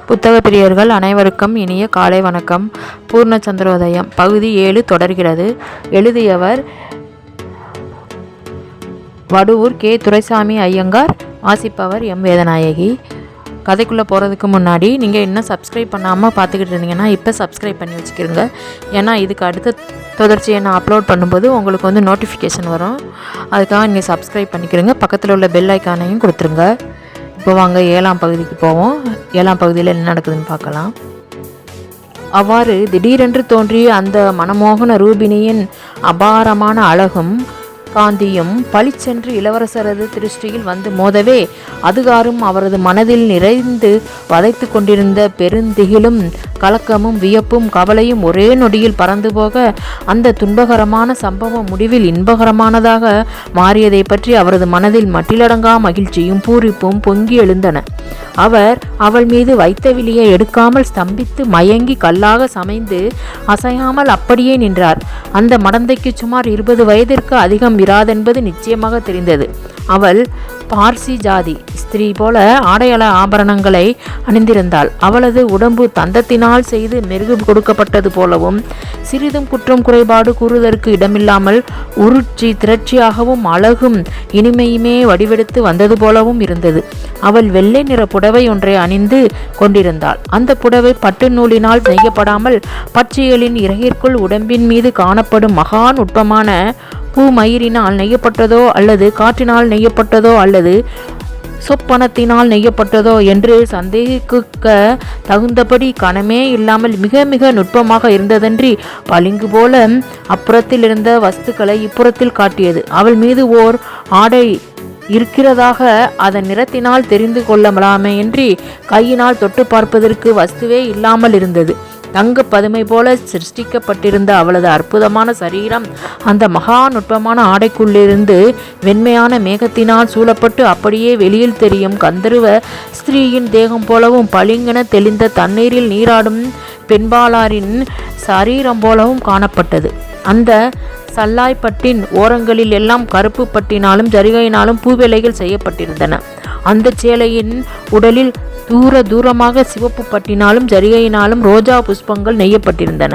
புத்தக பிரியர்கள் அனைவருக்கும் இனிய காலை வணக்கம். பூர்ண சந்திரோதயம் பகுதி 7 தொடர்கிறது. எழுதியவர் வடுவூர் கே. துரைசாமி ஐயங்கார். வாசிப்பவர் எம். வேதநாயகி. கதைக்குள்ளே போகிறதுக்கு முன்னாடி நீங்கள் இன்னும் சப்ஸ்கிரைப் பண்ணாமல் பார்த்துக்கிட்டு இருந்தீங்கன்னா இப்போ சப்ஸ்கிரைப் பண்ணி வச்சுக்கிறோங்க. ஏன்னா இதுக்கு அடுத்த தொடர்ச்சியை நான் அப்லோட் பண்ணும்போது உங்களுக்கு நோட்டிஃபிகேஷன் வரும். அதுக்காக நீங்கள் சப்ஸ்கிரைப் பண்ணிக்கிறீங்க. பக்கத்தில் உள்ள பெல் ஐக்கானையும் கொடுத்துருங்க. இப்போ வாங்க 7ஆம் பகுதிக்கு போவோம். 7ஆம் பகுதியில் என்ன நடக்குதுன்னு பார்க்கலாம். அவ்வாறு திடீரென்று தோன்றிய அந்த மனமோகன ரூபிணியின் அபாரமான அழகும் காந்தியும் பளிச்சென்று இளவரசரது திருஷ்டியில் வந்து மோதவே அதுகாரும் அவரது மனதில் நிறைந்து வதைத்து கொண்டிருந்த பெருந்திகிலும் கலக்கமும் வியப்பும் கவலையும் ஒரே நொடியில் பறந்து போக அந்த துன்பகரமான சம்பவம் முடிவில் இன்பகரமானதாக மாறியதை பற்றி அவரது மனதில் மட்டிலடங்கா மகிழ்ச்சியும் பூரிப்பும் பொங்கி எழுந்தன. அவர் அவள் மீது வைத்த விழியை எடுக்காமல் ஸ்தம்பித்து மயங்கி கல்லாக சமைந்து அசையாமல் அப்படியே நின்றார். அந்த மடந்தைக்கு சுமார் 20 வயதிற்கு அதிகம் இராதென்பது நிச்சயமாக தெரிந்தது. அவள் பார்சி ஜாதி ஸ்திரீ போல ஆடையாள ஆபரணங்களை அணிந்திருந்தாள். அவளது உடம்பு தந்தத்தினால் செய்து மெருகு கொடுக்கப்பட்டது போலவும் சிறிதும் குற்றம் குறைபாடு கூறுவதற்கு இடமில்லாமல் உருட்சி திரட்சியாகவும் அழகும் இனிமையுமே வடிவெடுத்து வந்தது போலவும் இருந்தது. அவள் வெள்ளை நிற புடவை ஒன்றை அணிந்து கொண்டிருந்தாள். அந்த புடவை பட்டு நூலினால் நெய்யப்படாமல் பச்சைகளின் இறகிற்குள் உடம்பின் மீது காணப்படும் மகா நுட்பமான பூ மயிரினால் நெய்யப்பட்டதோ அல்லது காற்றினால் நெய்யப்பட்டதோ அல்லது சொப்பனத்தினால் நெய்யப்பட்டதோ என்று சந்தேகிக்க தகுந்தபடி கணமே இல்லாமல் மிக மிக நுட்பமாக இருந்ததன்றி பளிங்கு போல அப்புறத்தில் இருந்த வஸ்துக்களை இப்புறத்தில் காட்டியது. அவள் மீது ஓர் ஆடை இருக்கிறதாக அதன் நிறத்தினால் தெரிந்து கொள்ளலாமே என்று கையினால் தொட்டு பார்ப்பதற்கு வஸ்துவே இல்லாமல் இருந்தது. தங்க பதுமை போல சிருஷ்டிக்கப்பட்டிருந்த அவளது அற்புதமான சரீரம் அந்த மகா நுட்பமான ஆடைக்குள்ளிருந்து வெண்மையான மேகத்தினால் சூழப்பட்டு அப்படியே வெளியில் தெரியும் கந்தருவ ஸ்திரீயின் தேகம் போலவும் பளிங்கென தெளிந்த தண்ணீரில் நீராடும் பெண்பாளாரின் சரீரம் போலவும் காணப்பட்டது. அந்த சல்லாய்பட்டின் ஓரங்களில் எல்லாம் கருப்பு பட்டினாலும் ஜரிகையினாலும் பூவேலைகள் செய்யப்பட்டிருந்தன. அந்த சேலையின் உடலில் தூரமாக சிவப்பு பட்டினாலும் ஜரிகையினாலும் ரோஜா புஷ்பங்கள் நெய்யப்பட்டிருந்தன.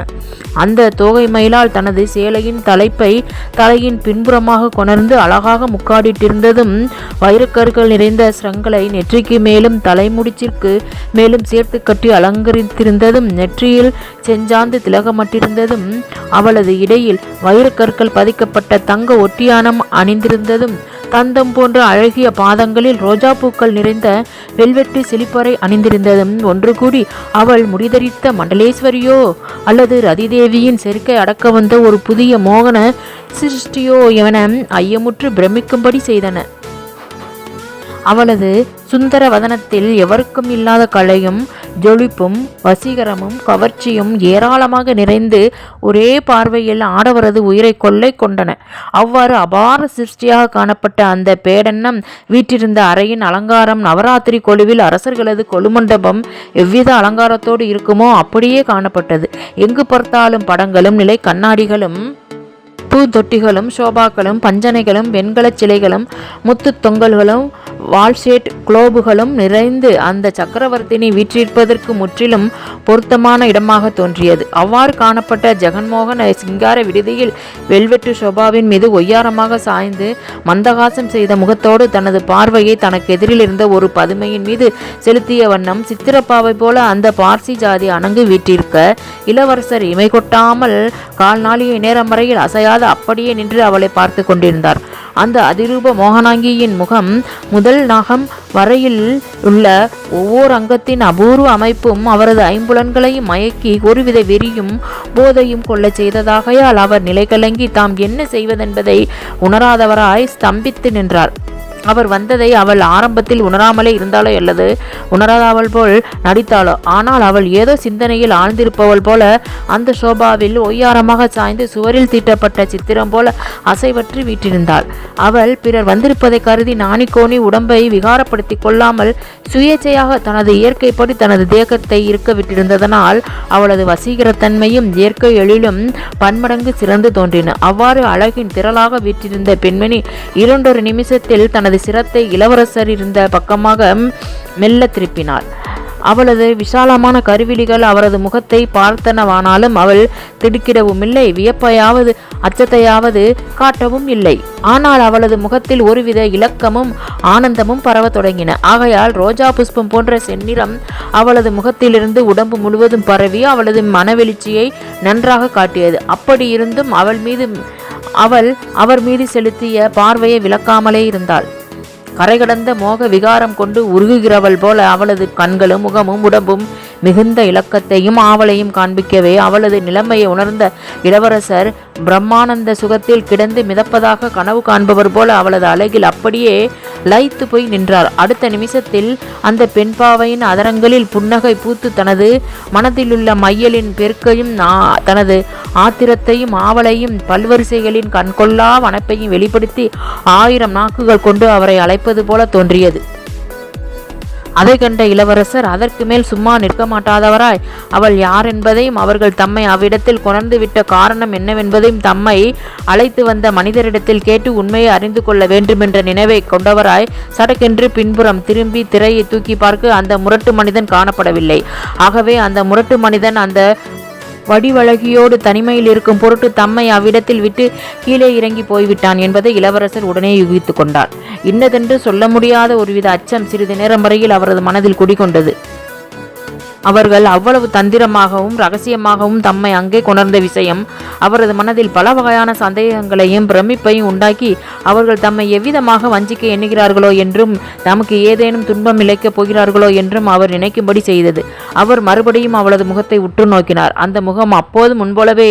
அந்த தோகை மயிலால் தனது சேலையின் தலைப்பை தலையின் பின்புறமாக கொணர்ந்து அழகாக முக்காடிட்டிருந்ததும் வைரக்கற்கள் நிறைந்த சிரங்களை நெற்றிக்கு மேலும் தலைமுடிச்சிற்கு மேலும் சேர்த்து கட்டி அலங்கரித்திருந்ததும் நெற்றியில் செஞ்சாந்து திலகமட்டிருந்ததும் அவளது இடையில் வைரக்கற்கள் பதிக்கப்பட்ட தங்க ஒட்டியானம் அணிந்திருந்ததும் தந்தம் போன்ற அழகிய பாதங்களில் ரோஜா பூக்கள் நிறைந்த வெல்வெட்டு சிலிப்பரை அணிந்திருந்ததும் ஒன்று கூடி அவள் முடிதரித்த மண்டலேஸ்வரியோ அல்லது ரதிதேவியின் செருக்கை அடக்க வந்த ஒரு புதிய மோகன சிருஷ்டியோ என ஐயமுற்று பிரமிக்கும்படி செய்தன. அவளது சுந்தர வதனத்தில் எவருக்கும் இல்லாத கலையும் ஜொலிப்பும் வசீகரமும் கவர்ச்சியும் ஏராளமாக நிறைந்து ஒரே பார்வையில் ஆடவரது உயிரை கொள்ளை கொண்டன. அவ்வாறு அபார சிருஷ்டியாக காணப்பட்ட அந்த பேடன்னம் வீற்றிருந்த அறையின் அலங்காரம் நவராத்திரி கொலுவில் அரசர்களது கொலுமண்டபம் எவ்வித அலங்காரத்தோடு இருக்குமோ அப்படியே காணப்பட்டது. எங்கு பார்த்தாலும் படங்களும் நிலை கண்ணாடிகளும் பூத்தொட்டிகளும் சோபாக்களும் பஞ்சனைகளும் வெண்கலச் சிலைகளும் முத்து தொங்கல்களும் வால்ஷேட் குளோபுகளும் நிறைந்து அந்த சக்கரவர்த்தினி வீற்றிருப்பதற்கு முற்றிலும் பொருத்தமான இடமாக தோன்றியது. அவ்வாறு காணப்பட்ட ஜெகன்மோகன சிங்கார விடுதியில் வெல்வெட்டு சோபாவின் மீது ஒய்யாரமாக சாய்ந்து மந்தகாசம் செய்த முகத்தோடு தனது பார்வையை தனக்கு எதிரில் இருந்த ஒரு பதுமையின் மீது செலுத்திய வண்ணம் சித்திரப்பாவை போல அந்த பார்சி ஜாதி அணங்கு வீற்றிருக்க இளவரசர் இமை கொட்டாமல் கால்நாளிகை நேரம் வரையில் அசையாத அப்படியே நின்று அவளை பார்த்து கொண்டிருந்தார். அந்த அதிரூப மோகனாங்கியின் முகம் முதல் நகம் வரையில் உள்ள ஒவ்வொரு அங்கத்தின் அபூர்வ அமைப்பும் அவரது ஐம்புலன்களையும் மயக்கி ஒருவித வெறியும் போதையும் கொள்ள செய்ததாகையால் அவர் நிலை கலங்கி தாம் என்ன செய்வதென்பதை உணராதவராய் ஸ்தம்பித்து நின்றார். அவர் வந்ததை அவள் ஆரம்பத்தில் உணராமலே இருந்தாளோ அல்லது உணராதவள் போல் நடித்தாளோ, ஆனால் அவள் ஏதோ சிந்தனையில் ஆழ்ந்திருப்பவள் போல அந்த சோபாவில் ஒய்யாரமாக சாய்ந்து சுவரில் தீட்டப்பட்ட சித்திரம் போல அசைவற்று வீற்றிருந்தாள். அவள் பிறர் வந்திருப்பதை கருதி நாணிக்கோணி உடம்பை விகாரப்படுத்தி கொள்ளாமல் சுயேச்சையாக தனது இயற்கைப்படி தனது தேகத்தை இருக்க விட்டிருந்ததனால் அவளது வசீகரத்தன்மையும் இயற்கை எழிலும் பன்மடங்கு சிறந்து தோன்றின. அவ்வாறு அழகின் திரளாக வீற்றிருந்த பெண்மணி 2 நிமிஷத்தில் தனது சிரத்தை இளவரசர் இருந்த பக்கமாக மெல்ல திருப்பினாள். அவளது விசாலமான கருவிழிகள் அவரது முகத்தை பார்த்தனவானாலும் அவள் திடுக்கிடவும் இல்லை, வியப்பையாவது அச்சத்தையாவது காட்டவும் இல்லை. ஆனால் அவளது முகத்தில் ஒருவித இலக்கமும் ஆனந்தமும் பரவ தொடங்கின. ஆகையால் ரோஜா புஷ்பம் போன்ற செந்நிறம் அவளது முகத்திலிருந்து உடம்பு முழுவதும் பரவி அவளது மனவெளிச்சியை நன்றாக காட்டியது. அப்படி இருந்தும் அவள் அவர் மீது செலுத்திய பார்வையை விளக்காமலே இருந்தாள். கரைகடந்த மோக விகாரம் கொண்டு உருகுகிறவள் போல அவளது கண்களும் முகமும் உடம்பும் மிகுந்த இலக்கத்தையும் ஆவலையும் காண்பிக்கவே அவளது நிலைமையை உணர்ந்த இளவரசர் பிரம்மானந்த சுகத்தில் கிடந்து மிதப்பதாக கனவு காண்பவர் போல அவளது அழகில் அப்படியே லயித்து போய் நின்றார். அடுத்த நிமிஷத்தில் அந்த பெண்பாவையின் அதரங்களில் புன்னகை பூத்து தனது மனதிலுள்ள மையலின் பெருக்கையும் தனது ஆத்திரத்தையும் ஆவலையும் பல்வரிசைகளின் கண்கொள்ளா வனப்பையும் வெளிப்படுத்தி 1000 நாக்குகள் கொண்டு அவரை அழைப்பது போல தோன்றியது. அதை கண்ட இளவரசர் அதற்கு மேல் சும்மா நிற்க மாட்டாதவராய் அவள் யார் என்பதையும் அவர்கள் தம்மை அவ்விடத்தில் கொணர்ந்து விட்ட காரணம் என்னவென்பதையும் தம்மை அழைத்து வந்த மனிதரிடத்தில் கேட்டு உண்மையை அறிந்து கொள்ள வேண்டுமென்ற நினைவை கொண்டவராய் சடக்கென்று பின்புறம் திரும்பி திரையை தூக்கி பார்க்க அந்த முரட்டு மனிதன் காணப்படவில்லை. ஆகவே அந்த முரட்டு மனிதன் அந்த வடிவழகியோடு தனிமையில் இருக்கும் பொருட்டு தம்மை அவ்விடத்தில் விட்டு கீழே இறங்கி போய்விட்டான் என்பதை இளவரசர் உடனே யூகித்து கொண்டார். இன்னதென்று சொல்ல முடியாத ஒருவித அச்சம் சிறிது நேரம் வரையில் அவரது மனதில் குடிகொண்டது. அவர்கள் அவ்வளவு தந்திரமாகவும் ரகசியமாகவும் தம்மை அங்கே கொணர்ந்த விஷயம் அவரது மனதில் பல வகையான சந்தேகங்களையும் பிரமிப்பையும் உண்டாக்கி அவர்கள் தம்மை எவ்விதமாக வஞ்சிக்க எண்ணுகிறார்களோ என்றும் தமக்கு ஏதேனும் துன்பம் இழைக்கப் போகிறார்களோ என்றும் அவர் நினைக்கும்படி செய்தது. அவர் மறுபடியும் அவளது முகத்தை உற்று நோக்கினார். அந்த முகம் அப்போது முன்போலவே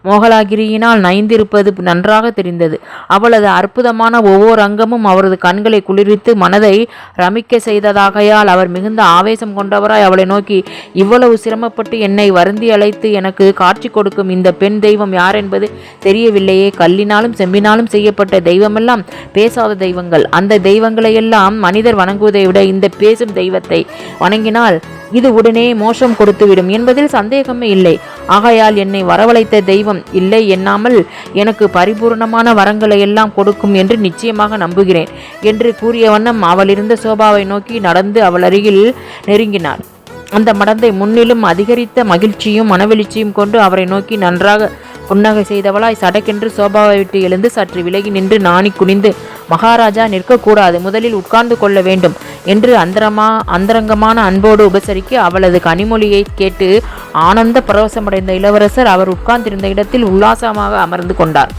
மோகலாகிரியினால் நைந்திருப்பது நன்றாக தெரிந்தது. அவளது அற்புதமான ஒவ்வொரு அங்கமும் அவரது கண்களை குளிர்வித்து மனதை ரமிக்க செய்ததாகையால் அவர் மிகுந்த ஆவேசம் கொண்டவராய் அவளை நோக்கி, இவ்வளவு சிரமப்பட்டு என்னை வருந்தி அழைத்து எனக்கு காட்சி கொடுக்கும் இந்த பெண் தெய்வம் யார் என்பது தெரியவில்லையே. கல்லினாலும் செம்பினாலும் செய்யப்பட்ட தெய்வமெல்லாம் பேசாத தெய்வங்கள். அந்த தெய்வங்களையெல்லாம் மனிதர் வணங்குவதை விட இந்த பேசும் தெய்வத்தை வணங்கினால் இது உடனே மோசம் கொடுத்துவிடும் என்பதில் சந்தேகமே இல்லை. ஆகையால் என்னை வரவழைத்த தெய்வம் இல்லை எண்ணாமல் எனக்கு பரிபூர்ணமான வரங்களை எல்லாம் கொடுக்கும் என்று நிச்சயமாக நம்புகிறேன் என்று கூறிய வண்ணம் அவள் இருந்த சோபாவை நோக்கி நடந்து அவள் அருகில் நெருங்கினார். அந்த மடந்தை முன்னிலும் அதிகரித்த மகிழ்ச்சியும் மனவெளிச்சியும் கொண்டு அவரை நோக்கி நன்றாக புன்னகை செய்தவளாய் சடக்கென்று சோபாவை விட்டு எழுந்து சற்று விலகி நின்று நாணி குனிந்து, மகாராஜா நிற்கக்கூடாது, முதலில் உட்கார்ந்து கொள்ள வேண்டும் என்று அந்தரங்கமான அன்போடு உபசரிக்க அவளது கனிமொழியை கேட்டு ஆனந்த பரவசமடைந்த இளவரசர் அவர் உட்கார்ந்திருந்த இடத்தில் உல்லாசமாக அமர்ந்து கொண்டார்.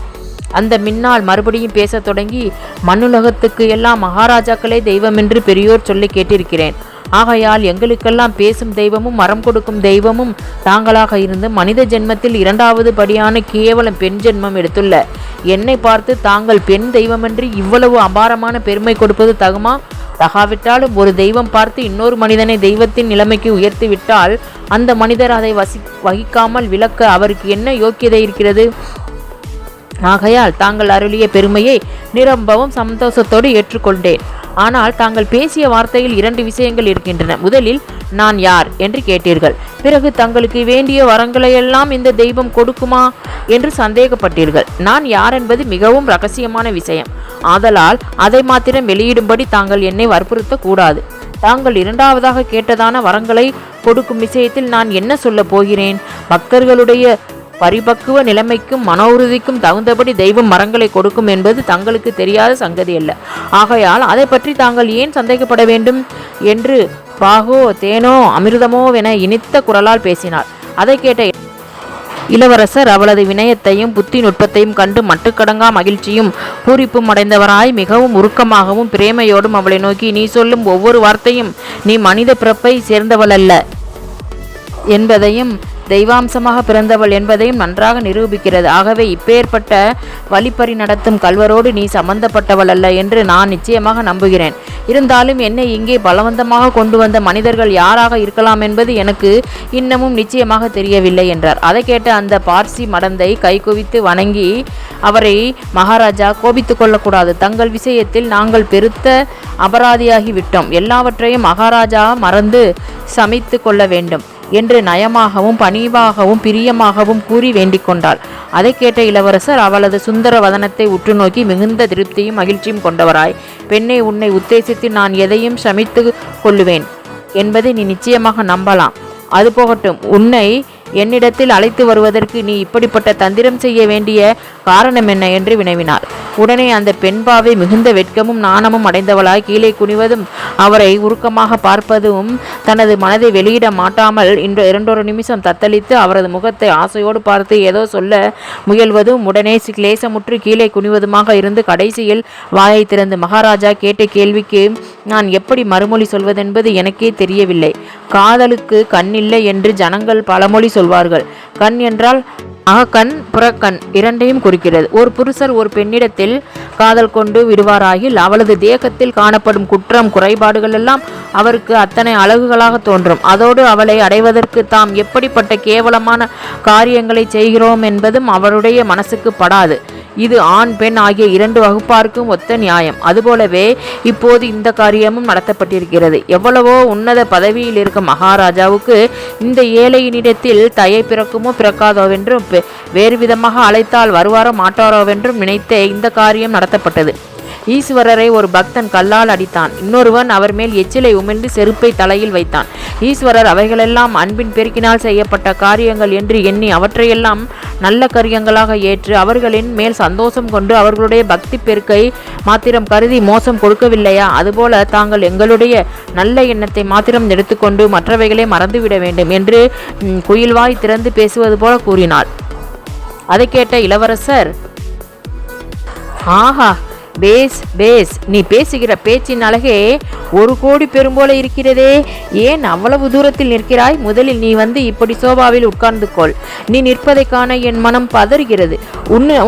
அந்த மின்னால் மறுபடியும் பேசத் தொடங்கி, மண்ணுலகத்துக்கு எல்லாம் மகாராஜாக்களே தெய்வமென்று பெரியோர் சொல்லி கேட்டிருக்கிறேன். ஆகையால் எங்களுக்கெல்லாம் பேசும் தெய்வமும் மரம் கொடுக்கும் தெய்வமும் தாங்களாக இருந்து மனித ஜென்மத்தில் 2வது படியான கேவலம் பெண் ஜென்மம் எடுத்துள்ள என்னை பார்த்து தாங்கள் பெண் தெய்வமென்று இவ்வளவு அபாரமான பெருமை கொடுப்பது தகுமா? தகாவிட்டாலும் ஒரு தெய்வம் பார்த்து இன்னொரு மனிதனை தெய்வத்தின் நிலைமைக்கு உயர்த்தி விட்டால் அந்த மனிதர் அதை வகிக்காமல் விளக்க அவருக்கு என்ன யோக்கியதை இருக்கிறது? ஆகையால் தாங்கள் அருளிய பெருமையை நிரம்பவும் சந்தோஷத்தோடு ஏற்றுக்கொண்டேன். ஆனால் தாங்கள் பேசிய வார்த்தையில் 2 விஷயங்கள் இருக்கின்றன. முதலில் நான் யார் என்று கேட்டீர்கள். பிறகு தங்களுக்கு வேண்டிய வரங்களையெல்லாம் இந்த தெய்வம் கொடுக்குமா என்று சந்தேகப்பட்டீர்கள். நான் யார் என்பது மிகவும் இரகசியமான விஷயம். ஆதலால் அதை மாத்திரம் வெளியிடும்படி தாங்கள் என்னை வற்புறுத்த கூடாது. தாங்கள் 2வதாக கேட்டதான வரங்களை கொடுக்கும் விஷயத்தில் நான் என்ன சொல்ல போகிறேன்? பக்தர்களுடைய பரிபக்குவ நிலைமைக்கும் மன உறுதிக்கும் தகுந்தபடி தெய்வம் மரங்களை கொடுக்கும் என்பது தங்களுக்கு தெரியாத சங்கதி அல்ல. ஆகையால் அதை பற்றி தாங்கள் ஏன் சந்தேகப்பட வேண்டும் என்று பாகோ தேனோ அமிர்தமோவென இனித்த குரலால் பேசினார். அதை கேட்ட இளவரசர் அவளது வினயத்தையும் புத்தி நுட்பத்தையும் கண்டு மட்டுக்கடங்கா மகிழ்ச்சியும் பூரிப்பும் அடைந்தவராய் மிகவும் உருக்கமாகவும் பிரேமையோடும் அவளை நோக்கி, நீ சொல்லும் ஒவ்வொரு வார்த்தையும் நீ மனித பிறப்பை சேர்ந்தவள் அல்ல என்பதையும் தெய்வாம்சமாக பிறந்தவள் என்பதையும் நன்றாக நிரூபிக்கிறது. ஆகவே இப்பேற்பட்ட வழிப்பறி நடத்தும் கல்வரோடு நீ சம்பந்தப்பட்டவள் அல்ல என்று நான் நிச்சயமாக நம்புகிறேன். இருந்தாலும் என்னை இங்கே பலவந்தமாக கொண்டு வந்த மனிதர்கள் யாராக இருக்கலாம் என்பது எனக்கு இன்னமும் நிச்சயமாக தெரியவில்லை என்றார். அதை கேட்ட அந்த பார்சி மடந்தை கைகுவித்து வணங்கி அவரை, மகாராஜா கோபித்து கொள்ளக்கூடாது. தங்கள் விஷயத்தில் நாங்கள் பெருத்த அபராதியாகி விட்டோம். எல்லாவற்றையும் மகாராஜா மறந்து சமைத்து கொள்ள வேண்டும் என்று நயமாகவும் பணிவாகவும் பிரியமாகவும் கூறி வேண்டிக் கொண்டாள். அதை கேட்ட இளவரசர் அவளது சுந்தர வதனத்தை உற்று நோக்கி மிகுந்த திருப்தியும் மகிழ்ச்சியும் கொண்டவராய், பெண்ணே, உன்னை உத்தேசித்து நான் எதையும் சமைத்து கொள்ளுவேன். என்பதை நீ நிச்சயமாக நம்பலாம். அது போகட்டும், உன்னை என்னிடத்தில் அழைத்து வருவதற்கு நீ இப்படிப்பட்ட தந்திரம் செய்ய வேண்டிய காரணம் என்ன என்று வினவினார். உடனே அந்த பெண்பாவை மிகுந்த வெட்கமும் நாணமும் அடைந்தவளாய் கீழே குனிவதும் அவரை உருக்கமாக பார்ப்பதும் தனது மனதை வெளியிட மாட்டாமல் இரண்டொரு நிமிஷம் தத்தளித்து அவரது முகத்தை ஆசையோடு பார்த்து ஏதோ சொல்ல முயல்வதும் உடனே கிளேசமுற்று கீழே குனிவதுமாக இருந்து கடைசியில் வாயை திறந்து, மகாராஜா கேட்ட கேள்விக்கு நான் எப்படி மறுமொழி சொல்வதென்பது எனக்கே தெரியவில்லை. காதலுக்கு கண் இல்லை என்று ஜனங்கள் பழமொழி சொல்வார்கள். கண் என்றால் அகக்கண் புறக்கண் இரண்டையும் குறிக்கிறது. ஒரு புருஷர் ஒரு பெண்ணிடத்தில் காதல் கொண்டு விடுவாராகில் அவளது தேகத்தில் காணப்படும் குற்றம் குறைபாடுகள் எல்லாம் அவருக்கு அத்தனை அழகுகளாக தோன்றும். அதோடு அவளை அடைவதற்கு தாம் எப்படிப்பட்ட கேவலமான காரியங்களை செய்கிறோம் என்பதும் அவருடைய மனசுக்கு படாது. இது ஆண் பெண் ஆகிய இரண்டு வகுப்பாருக்கும் ஒத்த நியாயம். அதுபோலவே இப்போது இந்த காரியமும் நடத்தப்பட்டிருக்கிறது. எவ்வளவோ உன்னத பதவியில் இருக்கும் மகாராஜாவுக்கு இந்த ஏழையினிடத்தில் தயை பிறக்குமோ பிறக்காதோவென்றும் வேறு விதமாக அழைத்தால் வருவாரோ மாட்டாரோவென்றும் நினைத்தே இந்த காரியம் நடத்தப்பட்டது. ஈஸ்வரரை ஒரு பக்தன் கல்லால் அடித்தான். இன்னொருவன் அவர் மேல் எச்சிலை உமிழ்ந்து செருப்பை தலையில் வைத்தான். ஈஸ்வரர் அவைகளெல்லாம் அன்பின் பெருக்கினால் செய்யப்பட்ட காரியங்கள் என்று எண்ணி அவற்றையெல்லாம் நல்ல காரியங்களாக ஏற்று அவர்களின் மேல் சந்தோஷம் கொண்டு அவர்களுடைய பக்தி பெருக்கை மாத்திரம் கருதி மோசம் கொடுக்கவில்லையா? அதுபோல தாங்கள் எங்களுடைய நல்ல எண்ணத்தை மாத்திரம் எடுத்துக்கொண்டு மற்றவைகளை மறந்துவிட வேண்டும் என்று குயில்வாய் திறந்து பேசுவது போல கூறினாள். அதை கேட்ட இளவரசர், ஆஹா, பேஸ் பேஸ், நீ பேசுகிற பேச்சின் அழகே 1 கோடி பெரும்போல இருக்கிறதே. ஏன் அவ்வளவு தூரத்தில் நிற்கிறாய்? முதலில் நீ வந்து இப்படி சோபாவில் உட்கார்ந்து கொள். நீ நிற்பதை காண என் மனம் பதறுகிறது.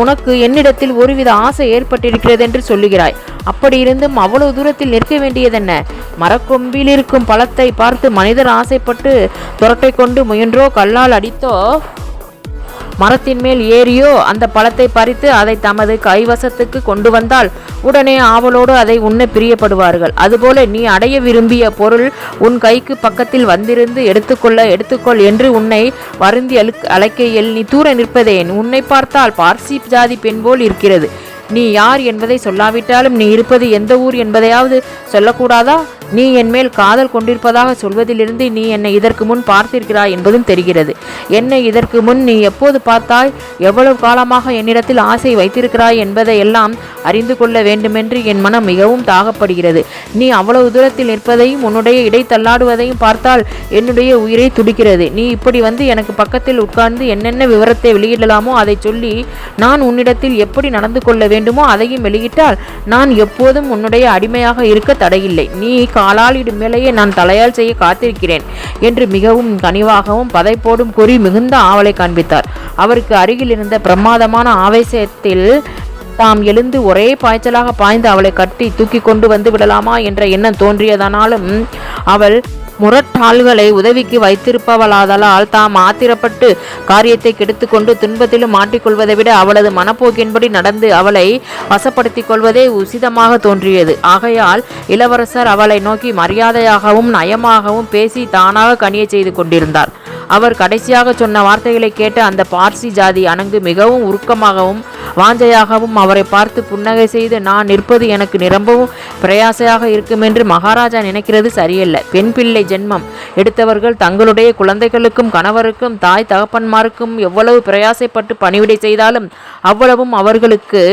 உனக்கு என்னிடத்தில் ஒருவித ஆசை ஏற்பட்டிருக்கிறது என்று சொல்லுகிறாய். அப்படி இருந்தும் அவ்வளவு தூரத்தில் நிற்க வேண்டியதென்ன? மரக்கொம்பில் இருக்கும் பழத்தை பார்த்து மனிதர் ஆசைப்பட்டு துரட்டை கொண்டு முயன்றோ கல்லால் அடித்தோ மரத்தின் மேல் ஏறியோ அந்த பழத்தை பறித்து அதை தமது கைவசத்துக்கு கொண்டு வந்தால் உடனே ஆவலோடு அதை உண்ண பிரியப்படுவார்கள். அதுபோல நீ அடைய விரும்பிய பொருள் உன் கைக்கு பக்கத்தில் வந்திருந்து எடுத்துக்கொள் என்று உன்னை வருந்தி அழைக்கையில் நீ தூர நிற்பதேன்? உன்னை பார்த்தால் பார்சி ஜாதி பெண் போல் இருக்கிறது. நீ யார் என்பதை சொல்லாவிட்டாலும் நீ இருப்பது எந்த ஊர் என்பதையாவது சொல்லக்கூடாதா? நீ என் மேல் காதல் கொண்டிருப்பதாக சொல்வதிலிருந்து நீ என்னை இதற்கு முன் பார்த்திருக்கிறாய் என்பதும் தெரிகிறது. என்னை இதற்கு முன் நீ எப்போது பார்த்தாய்? எவ்வளவு காலமாக என்னிடத்தில் ஆசை வைத்திருக்கிறாய் என்பதை எல்லாம் அறிந்து கொள்ள வேண்டுமென்று என் மனம் மிகவும் தாகப்படுகிறது. நீ அவ்வளவு தூரத்தில் நிற்பதையும் உன்னுடைய இடை தள்ளாடுவதையும் பார்த்தால் என்னுடைய உயிரை துடிக்கிறது. நீ இப்படி வந்து எனக்கு பக்கத்தில் உட்கார்ந்து என்னென்ன விவரத்தை வெளியிடலாமோ அதை சொல்லி நான் உன்னிடத்தில் எப்படி நடந்து கொள்ள வேண்டுமோ அதையும் வெளியிட்டால் நான் எப்போதும் உன்னுடைய அடிமையாக இருக்க தடையில்லை. நீ காலால் இடும் மேலேயே நான் தலையால் செய்ய காத்திருக்கிறேன் என்று மிகவும் கனிவாகவும் பதைப்போடும் கூறி மிகுந்த ஆவலை காண்பித்தார். அவருக்கு அருகில் இருந்த பிரமாதமான ஆவேசத்தில் தாம் எழுந்து ஒரே பாய்ச்சலாக பாய்ந்து அவளை கட்டி தூக்கி கொண்டு வந்து விடலாமா என்ற எண்ணம் தோன்றியதனாலும் அவள் முரட்டாள்களை உதவிக்கு வைத்திருப்பவளாதலால் தாம் ஆத்திரப்பட்டு காரியத்தை கெடுத்துக்கொண்டு துன்பத்திலும் மாட்டிக்கொள்வதை விட அவளது மனப்போக்கின்படி நடந்து அவளை வசப்படுத்தி கொள்வதே உசிதமாக தோன்றியது. ஆகையால் இளவரசர் அவளை நோக்கி மரியாதையாகவும் நயமாகவும் பேசி தானாக கனிய செய்து கொண்டிருந்தார். அவர் கடைசியாக சொன்ன வார்த்தைகளை கேட்டு அந்த பார்சி ஜாதி அணங்கு மிகவும் உருக்கமாகவும் வாஞ்சையாகவும் அவரை பார்த்து புன்னகை செய்து, நான் நிற்பது எனக்கு நிரம்பவும் பிரயாசையாக இருக்கும் என்று மகாராஜா நினைக்கிறது சரியல்ல. பெண் பிள்ளை ஜென்மம் எடுத்தவர்கள் தங்களுடைய குழந்தைகளுக்கும் கணவருக்கும் தாய் தகப்பன்மாருக்கும் எவ்வளவு பிரயாசைப்பட்டு பணிவிடை செய்தாலும் அவ்வளவும் அவர்களுக்கு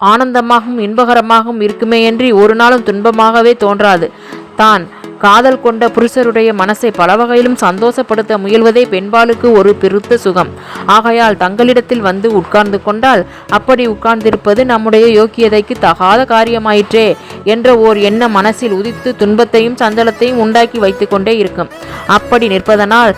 ஆனந்தமாகவும் இன்பகரமாகவும் இருக்குமேயன்றி ஒரு நாளும் துன்பமாகவே தோன்றாது. தான் காதல் கொண்ட புருஷருடைய மனசை பல வகையிலும் சந்தோஷப்படுத்த முயல்வதே பெண்பாலுக்கு ஒரு பெருத்த சுகம். ஆகையால் தங்களிடத்தில் வந்து உட்கார்ந்து கொண்டால் அப்படி உட்கார்ந்திருப்பது நம்முடைய யோக்கியதைக்கு தகாத காரியமாயிற்றே என்ற ஓர் எண்ணம் மனசில் உதித்து துன்பத்தையும் சஞ்சலத்தையும் உண்டாக்கி வைத்து கொண்டே இருக்கும். அப்படி நிற்பதனால்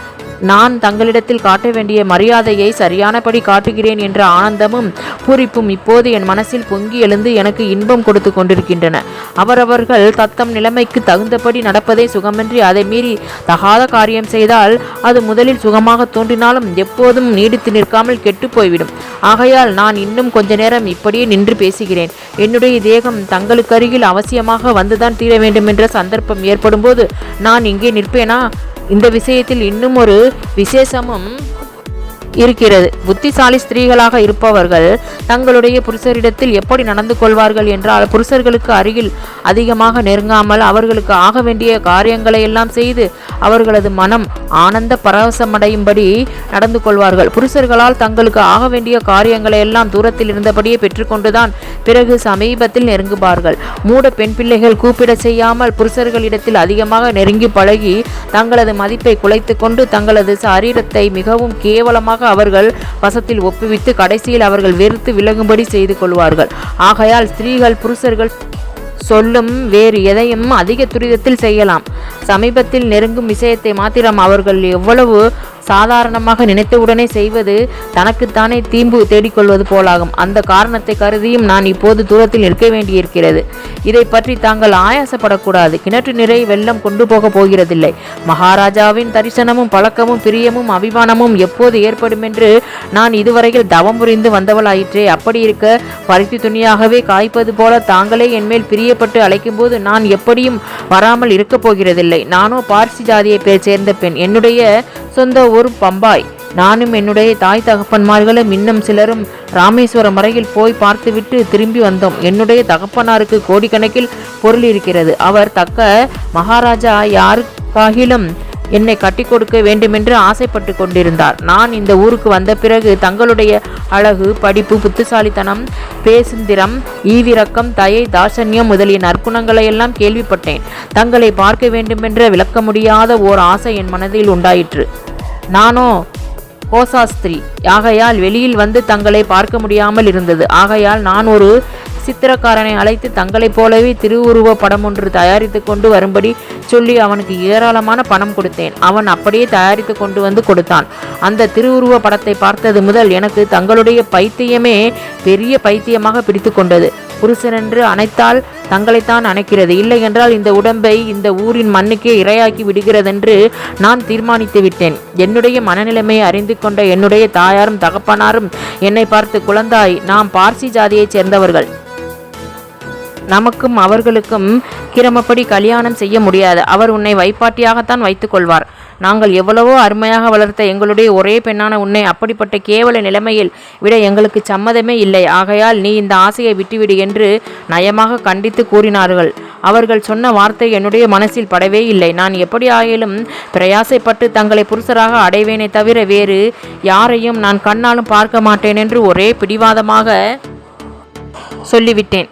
நான் தங்களிடத்தில் காட்ட வேண்டிய மரியாதையை சரியானபடி காட்டுகிறேன் என்ற ஆனந்தமும் பூரிப்பும் இப்போது என் மனசில் பொங்கி எழுந்து எனக்கு இன்பம் கொடுத்து கொண்டிருக்கின்றன. அவரவர்கள் தத்தம் நிலைமைக்கு தகுந்தபடி நடப்பதே சுகமின்றி அதை மீறி தகாத காரியம் செய்தால் அது முதலில் சுகமாக தோன்றினாலும் எப்போதும் நீடித்து நிற்காமல் கெட்டு போய்விடும். ஆகையால் நான் இன்னும் கொஞ்ச நேரம் இப்படியே நின்று பேசுகிறேன். என்னுடைய தேகம் தங்களுக்கு அருகில் அவசியமாக வந்துதான் தீர வேண்டும் என்ற சந்தர்ப்பம் ஏற்படும் போது நான் இங்கே நிற்பேனா? இந்த விஷயத்தில் இன்னும் ஒரு விசேஷமும் இருக்கிறது. புத்திசாலி ஸ்திரீகளாக இருப்பவர்கள் தங்களுடைய புருஷரிடத்தில் எப்படி நடந்து கொள்வார்கள் என்றால், புருஷர்களுக்கு அருகில் அதிகமாக நெருங்காமல் அவர்களுக்கு ஆக வேண்டிய காரியங்களை எல்லாம் செய்து அவர்களது மனம் ஆனந்த பரவசமடையும்படி நடந்து கொள்வார்கள். புருஷர்களால் தங்களுக்கு ஆக வேண்டிய காரியங்களை எல்லாம் தூரத்தில் இருந்தபடியே பெற்றுக்கொண்டுதான் பிறகு சமீபத்தில் நெருங்குவார்கள். மூட பெண் பிள்ளைகள் கூப்பிட செய்யாமல் புருஷர்களிடத்தில் அதிகமாக நெருங்கி பழகி தங்களது மதிப்பை குலைத்து கொண்டு தங்களது சரீரத்தை மிகவும் கேவலமாக அவர்கள் வசத்தில் ஒப்புவித்து கடைசியில் அவர்கள் வெறுத்து விலகும்படி செய்து கொள்வார்கள். ஆகையால் ஸ்திரீகள் புருஷர்கள் சொல்லும் வேறு எதையும் அதிக துரிதத்தில் செய்யலாம். சமீபத்தில் நெருங்கும் விஷயத்தை மாத்திரம் அவர்கள் எவ்வளவு சாதாரணமாக நினைத்தவுடனே செய்வது தனக்குத்தானே தீம்பு தேடிக்கொள்வது போலாகும். அந்த காரணத்தை கருதியும் நான் இப்போது தூரத்தில் நிற்க வேண்டியிருக்கிறது. இதை பற்றி தாங்கள் ஆயாசப்படக்கூடாது. கிணற்று நிறை வெள்ளம் கொண்டு போக போகிறதில்லை. மகாராஜாவின் தரிசனமும் பழக்கமும் பிரியமும் அபிமானமும் எப்போது ஏற்படும் என்று நான் இதுவரையில் தவம் புரிந்து வந்தவளாயிற்றே. அப்படி இருக்க பருத்தி துணியாகவே காய்ப்பது போல தாங்களே என்மேல் பிரியப்பட்டு அழைக்கும் போது நான் எப்படியும் வராமல் இருக்கப் போகிறதில்லை. நானோ பார்சி ஜாதியை சேர்ந்த பெண். என்னுடைய சொந்த ஊர் பம்பாய். நானும் என்னுடைய தாய் தகப்பன்மார்களும் இன்னும் சிலரும் ராமேஸ்வரம் வரையில் போய் பார்த்துவிட்டு திரும்பி வந்தோம். என்னுடைய தகப்பனாருக்கு கோடிக்கணக்கில் பொருள் இருக்கிறது. அவர் தக்க மகாராஜா யாருக்காகிலும் என்னை கட்டி கொடுக்க வேண்டுமென்று ஆசைப்பட்டு கொண்டிருந்தார். நான் இந்த ஊருக்கு வந்த பிறகு தங்களுடைய அழகு, படிப்பு, புத்திசாலித்தனம், பேசுந்திரம், ஈவிரக்கம், தயை, தாசன்யம் முதலிய நற்குணங்களை எல்லாம் கேள்விப்பட்டேன். தங்களை பார்க்க வேண்டுமென்ற விளக்க முடியாத ஓர் ஆசை என் மனதில் உண்டாயிற்று. நானோ கோசாஸ்திரி ஆகையால் வெளியில் வந்து தங்களை பார்க்க முடியாமல் இருந்தது. ஆகையால் நான் ஒரு சித்திரக்காரனை அழைத்து தங்களைப் போலவே திருவுருவ படம் ஒன்று தயாரித்து கொண்டு வரும்படி சொல்லி அவனுக்கு ஏராளமான பணம் கொடுத்தேன். அவன் அப்படியே தயாரித்து கொண்டு வந்து கொடுத்தான். அந்த திருவுருவ படத்தை பார்த்தது முதல் எனக்கு தங்களுடைய பைத்தியமே பெரிய பைத்தியமாக பிடித்து கொண்டது. புருஷனென்று அணைத்தால் தங்களைத்தான் அணைக்கிறது, இல்லை என்றால் இந்த உடம்பை இந்த ஊரின் மண்ணுக்கே இரையாக்கி விடுகிறதென்று நான் தீர்மானித்து விட்டேன். என்னுடைய மனநிலைமையை அறிந்து கொண்ட என்னுடைய தாயாரும் தகப்பனாரும் என்னை பார்த்து, குழந்தாய், நாம் பார்சி ஜாதியைச் சேர்ந்தவர்கள், நமக்கும் அவர்களுக்கும் கிரமப்படி கல்யாணம் செய்ய முடியாது. அவர் உன்னை வைப்பாட்டியாகத்தான் வைத்துக் கொள்வார். நாங்கள் எவ்வளவோ அருமையாக வளர்த்த எங்களுடைய ஒரே பெண்ணான உன்னை அப்படிப்பட்ட கேவல நிலைமையில் விட எங்களுக்கு சம்மதமே இல்லை. ஆகையால் நீ இந்த ஆசையை விட்டுவிடு என்று நயமாக கண்டித்து கூறினார்கள். அவர்கள் சொன்ன வார்த்தை என்னுடைய மனசில் படவே இல்லை. நான் எப்படி ஆயிலும் பிரயாசைப்பட்டு தங்களை புருஷராக அடைவேனே தவிர வேறு யாரையும் நான் கண்ணாலும் பார்க்க மாட்டேன் என்று ஒரே பிடிவாதமாக சொல்லிவிட்டேன்.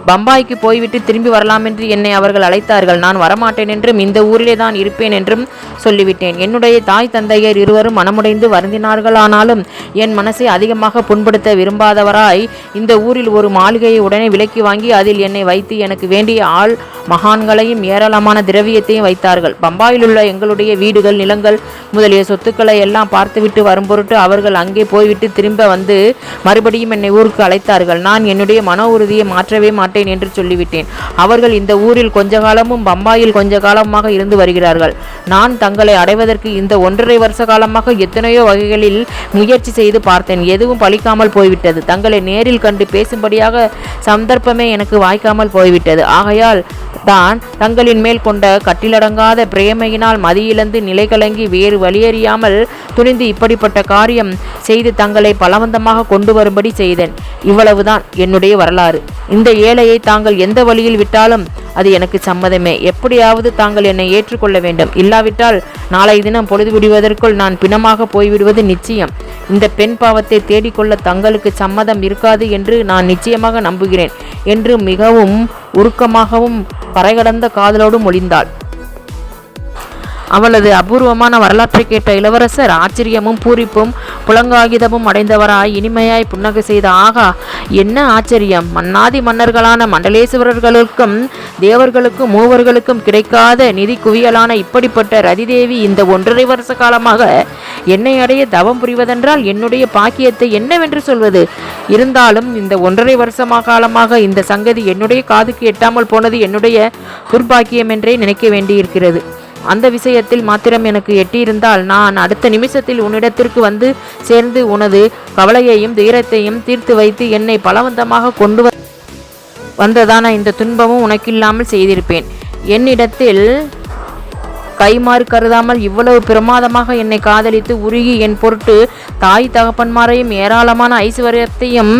பம்பாய்க்கு போய்விட்டு திரும்பி வரலாம் என்று என்னை அவர்கள் அழைத்தார்கள். நான் வரமாட்டேன் என்றும் இந்த ஊரிலே தான் இருப்பேன் என்றும் சொல்லிவிட்டேன். என்னுடைய தாய் தந்தையர் இருவரும் மனமுடைந்து வருந்தினார்களானாலும் என் மனசை அதிகமாக புண்படுத்த விரும்பாதவராய் இந்த ஊரில் ஒரு மாளிகையை உடனே விலைக்கு வாங்கி அதில் என்னை வைத்து எனக்கு வேண்டிய ஆள் மகான்களையும் ஏராளமான திரவியத்தையும் வைத்தார்கள். பம்பாயிலுள்ள எங்களுடைய வீடுகள், நிலங்கள் முதலிய சொத்துக்களை எல்லாம் பார்த்துவிட்டு வரும்பொருட்டு அவர்கள் அங்கே போய்விட்டு திரும்ப வந்து மறுபடியும் என்னை ஊருக்கு அழைத்தார்கள். நான் என்னுடைய மன உறுதியை மாற்றவே மாட்டேன் என்று சொல்லிவிட்டேன். அவர்கள் இந்த ஊரில் கொஞ்ச காலமும் பம்பாயில் கொஞ்ச காலமாக இருந்து வருகிறார்கள். நான் தங்களை அடைவதற்கு இந்த 1.5 வருஷ காலமாக எத்தனையோ வகைகளில் முயற்சி செய்து பார்த்தேன். எதுவும் பலிக்காமல் போய்விட்டது. தங்களை நேரில் கண்டு பேசும்படியாக சந்தர்ப்பமே எனக்கு வாய்க்காமல் போய்விட்டது. ஆகையால் தான் தங்களின் மேல் கொண்ட கட்டிலடங்காத பிரேமையினால் மதியிழந்து நிலை கலங்கி வேறு வழியறியாமல் துணிந்து இப்படிப்பட்ட காரியம் செய்து தங்களை பலவந்தமாக கொண்டு வரும்படி செய்தேன். இவ்வளவுதான் என்னுடைய வரலாறு. இந்த ஏழையை தாங்கள் எந்த வழியில் விட்டாலும் அது எனக்கு சம்மதமே. எப்படியாவது தாங்கள் என்னை ஏற்றுக்கொள்ள வேண்டும். இல்லாவிட்டால் நாளை தினம் பொழுது விடுவதற்குள் நான் பிணமாக போய்விடுவது நிச்சயம். இந்த பெண் பாவத்தை தேடிக்கொள்ள தங்களுக்கு சம்மதம் இருக்காது என்று நான் நிச்சயமாக நம்புகிறேன் என்று மிகவும் உருக்கமாகவும் பறைகடந்த காதலோடு மொழிந்தாள். அவளது அபூர்வமான வரலாற்றை கேட்ட இளவரசர் ஆச்சரியமும் பூரிப்பும் புலங்காகிதமும் அடைந்தவராய் இனிமையாய் புன்னகை செய்த, ஆகா, என்ன ஆச்சரியம்! மன்னாதி மன்னர்களான மண்டலேஸ்வரர்களுக்கும் தேவர்களுக்கும் மூவர்களுக்கும் கிடைக்காத நிதி குவியலான இப்படிப்பட்ட ரதிதேவி இந்த 1.5 வருஷ காலமாக என்னை அடைய தவம் புரிவதென்றால் என்னுடைய பாக்கியத்தை என்னவென்று சொல்வது? இருந்தாலும் இந்த 1.5 வருஷ காலமாக இந்த சங்கதி என்னுடைய காதுக்கு எட்டாமல் போனது என்னுடைய துர்பாக்கியம் என்றே நினைக்க வேண்டியிருக்கிறது. அந்த விஷயத்தில் மாத்திரம் எனக்கு எட்டியிருந்தால் நான் அடுத்த நிமிஷத்தில் உன்னிடத்திற்கு வந்து சேர்ந்து உனது கவலையையும் துயரத்தையும் தீர்த்து வைத்து என்னை பலவந்தமாக கொண்டு வந்ததான இந்த துன்பமும் உனக்கில்லாமல் செய்திருப்பேன். என்னிடத்தில் கைமாறு கருதாமல் இவ்வளவு பிரமாதமாக என்னை காதலித்து உருகி என் பொருட்டு தாய் தகப்பன்மாரையும் ஏராளமான ஐஸ்வர்யத்தையும்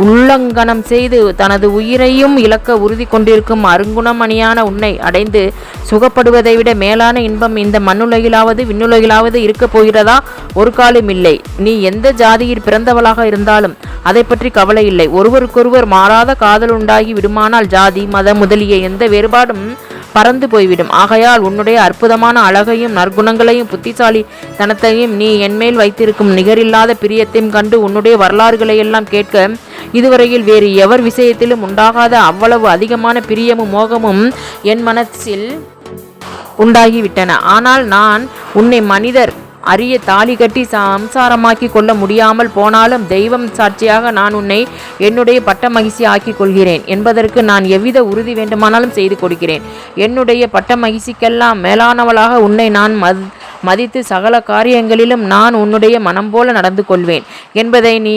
உல்லங்கனம் செய்து தனது உயிரையும் இழக்க உறுதி கொண்டிருக்கும் அருங்குணமணியான உன்னை அடைந்து சுகப்படுவதை விட மேலான இன்பம் இந்த மண்ணுலகிலாவது விண்ணுலகிலாவது இருக்கப் போகிறதா? ஒரு காலம் இல்லை. நீ எந்த ஜாதியில் பிறந்தவளாக இருந்தாலும் அதை பற்றி கவலை இல்லை. ஒருவருக்கொருவர் மாறாத காதல் உண்டாகி விடுமானால் ஜாதி மதம் முதலிய எந்த வேறுபாடும் பறந்து போய்விடும். ஆகையால் உன்னுடைய அற்புதமான அழகையும் நற்குணங்களையும் புத்திசாலி தனத்தையும் நீ என்மேல் வைத்திருக்கும் நிகரில்லாத பிரியத்தையும் கண்டு உன்னுடைய வரலாறுகளை எல்லாம் கேட்க இதுவரையில் வேறு எவர் விஷயத்திலும் உண்டாகாத அவ்வளவு அதிகமான பிரியமும் மோகமும் என் மனசில் உண்டாகிவிட்டன. ஆனால் நான் உன்னை மனிதர் அரிய தாலி கட்டி சம்சாரமாக்கி கொள்ள முடியாமல் போனாலும் தெய்வம் சாட்சியாக நான் உன்னை என்னுடைய பட்ட மகிழ்ச்சி ஆக்கிக் கொள்கிறேன் என்பதற்கு நான் எவ்வித உறுதி வேண்டுமானாலும் செய்து கொடுக்கிறேன். என்னுடைய பட்ட மகிழ்ச்சிக்கெல்லாம் மேலானவளாக உன்னை நான் மதித்து சகல காரியங்களிலும் நான் உன்னுடைய மனம் போல நடந்து கொள்வேன் என்பதை நீ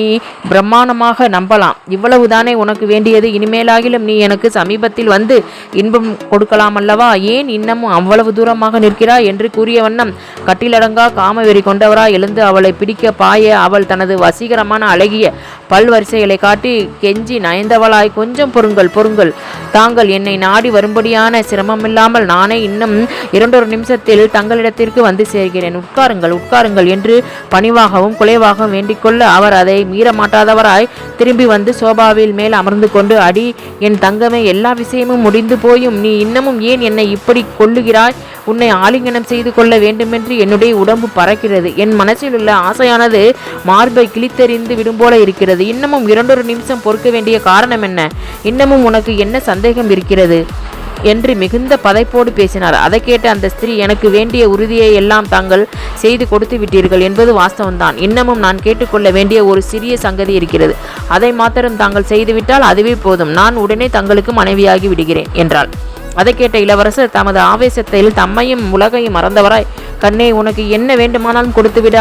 பிரம்மாண்டமாக நம்பலாம். இவ்வளவுதானே உனக்கு வேண்டியது? இனிமேலாகிலும் நீ எனக்கு சமீபத்தில் வந்து இன்பம் கொடுக்கலாம் அல்லவா? ஏன் இன்னமும் அவ்வளவு தூரமாக நிற்கிறாய் என்று கூறிய வண்ணம் கட்டிலடங்கா காமவெறி கொண்டவராய் எழுந்து அவளை பிடிக்க பாய அவள் தனது வசீகரமான அழகிய பல்வரிசைகளை காட்டி கெஞ்சி நயந்தவளாய், கொஞ்சம் பொறுங்கள், தாங்கள் என்னை நாடி வரும்படியான சிரமமில்லாமல் நானே இன்னும் 2 நிமிஷத்தில் தங்களிடத்திற்கு வந்து சேர்கிறேன். உட்காருங்கள் என்று பணிவாகவும் குலைவாகவும் வேண்டிக்கொள்ள அவர் அதை மீற மாட்டாதவராய் திரும்பி வந்து சோபாவில் மேல் அமர்ந்து கொண்டு, அடி என் தங்கமே, எல்லா விஷயமும் முடிந்து போயும் நீ இன்னமும் ஏன் என்னை இப்படி கொள்ளுகிறாய்? உன்னை ஆலிங்கனம் செய்து கொள்ள வேண்டுமென்று என்னுடைய உடம்பு பறக்கிறது. என் மனசில் உள்ள ஆசையானது மார்பை கிழித்தெறிந்து விடும் போல இருக்கிறது. இன்னமும் 2 நிமிஷம் பொறுக்க வேண்டிய காரணம் என்ன? இன்னமும் உனக்கு என்ன சந்தேகம் இருக்கிறது என்று மிகுந்த பதைப்போடு பேசினார். அதை கேட்ட அந்த ஸ்திரீ, எனக்கு வேண்டிய உறுதியை எல்லாம் தாங்கள் செய்து கொடுத்து விட்டீர்கள் என்பது வாஸ்தவம்தான். இன்னமும் நான் கேட்டுக்கொள்ள வேண்டிய ஒரு சிறிய சங்கதி இருக்கிறது. அதை மாத்திரம் தாங்கள் செய்துவிட்டால் அதுவே போதும். நான் உடனே தங்களுக்கு மனைவியாகி விடுகிறேன் என்றாள். அதை கேட்ட இளவரசர் தமது ஆவேசத்தில் தம்மையும் உலகையும் மறந்தவராய், கண்ணே, உனக்கு என்ன வேண்டுமானாலும் கொடுத்துவிட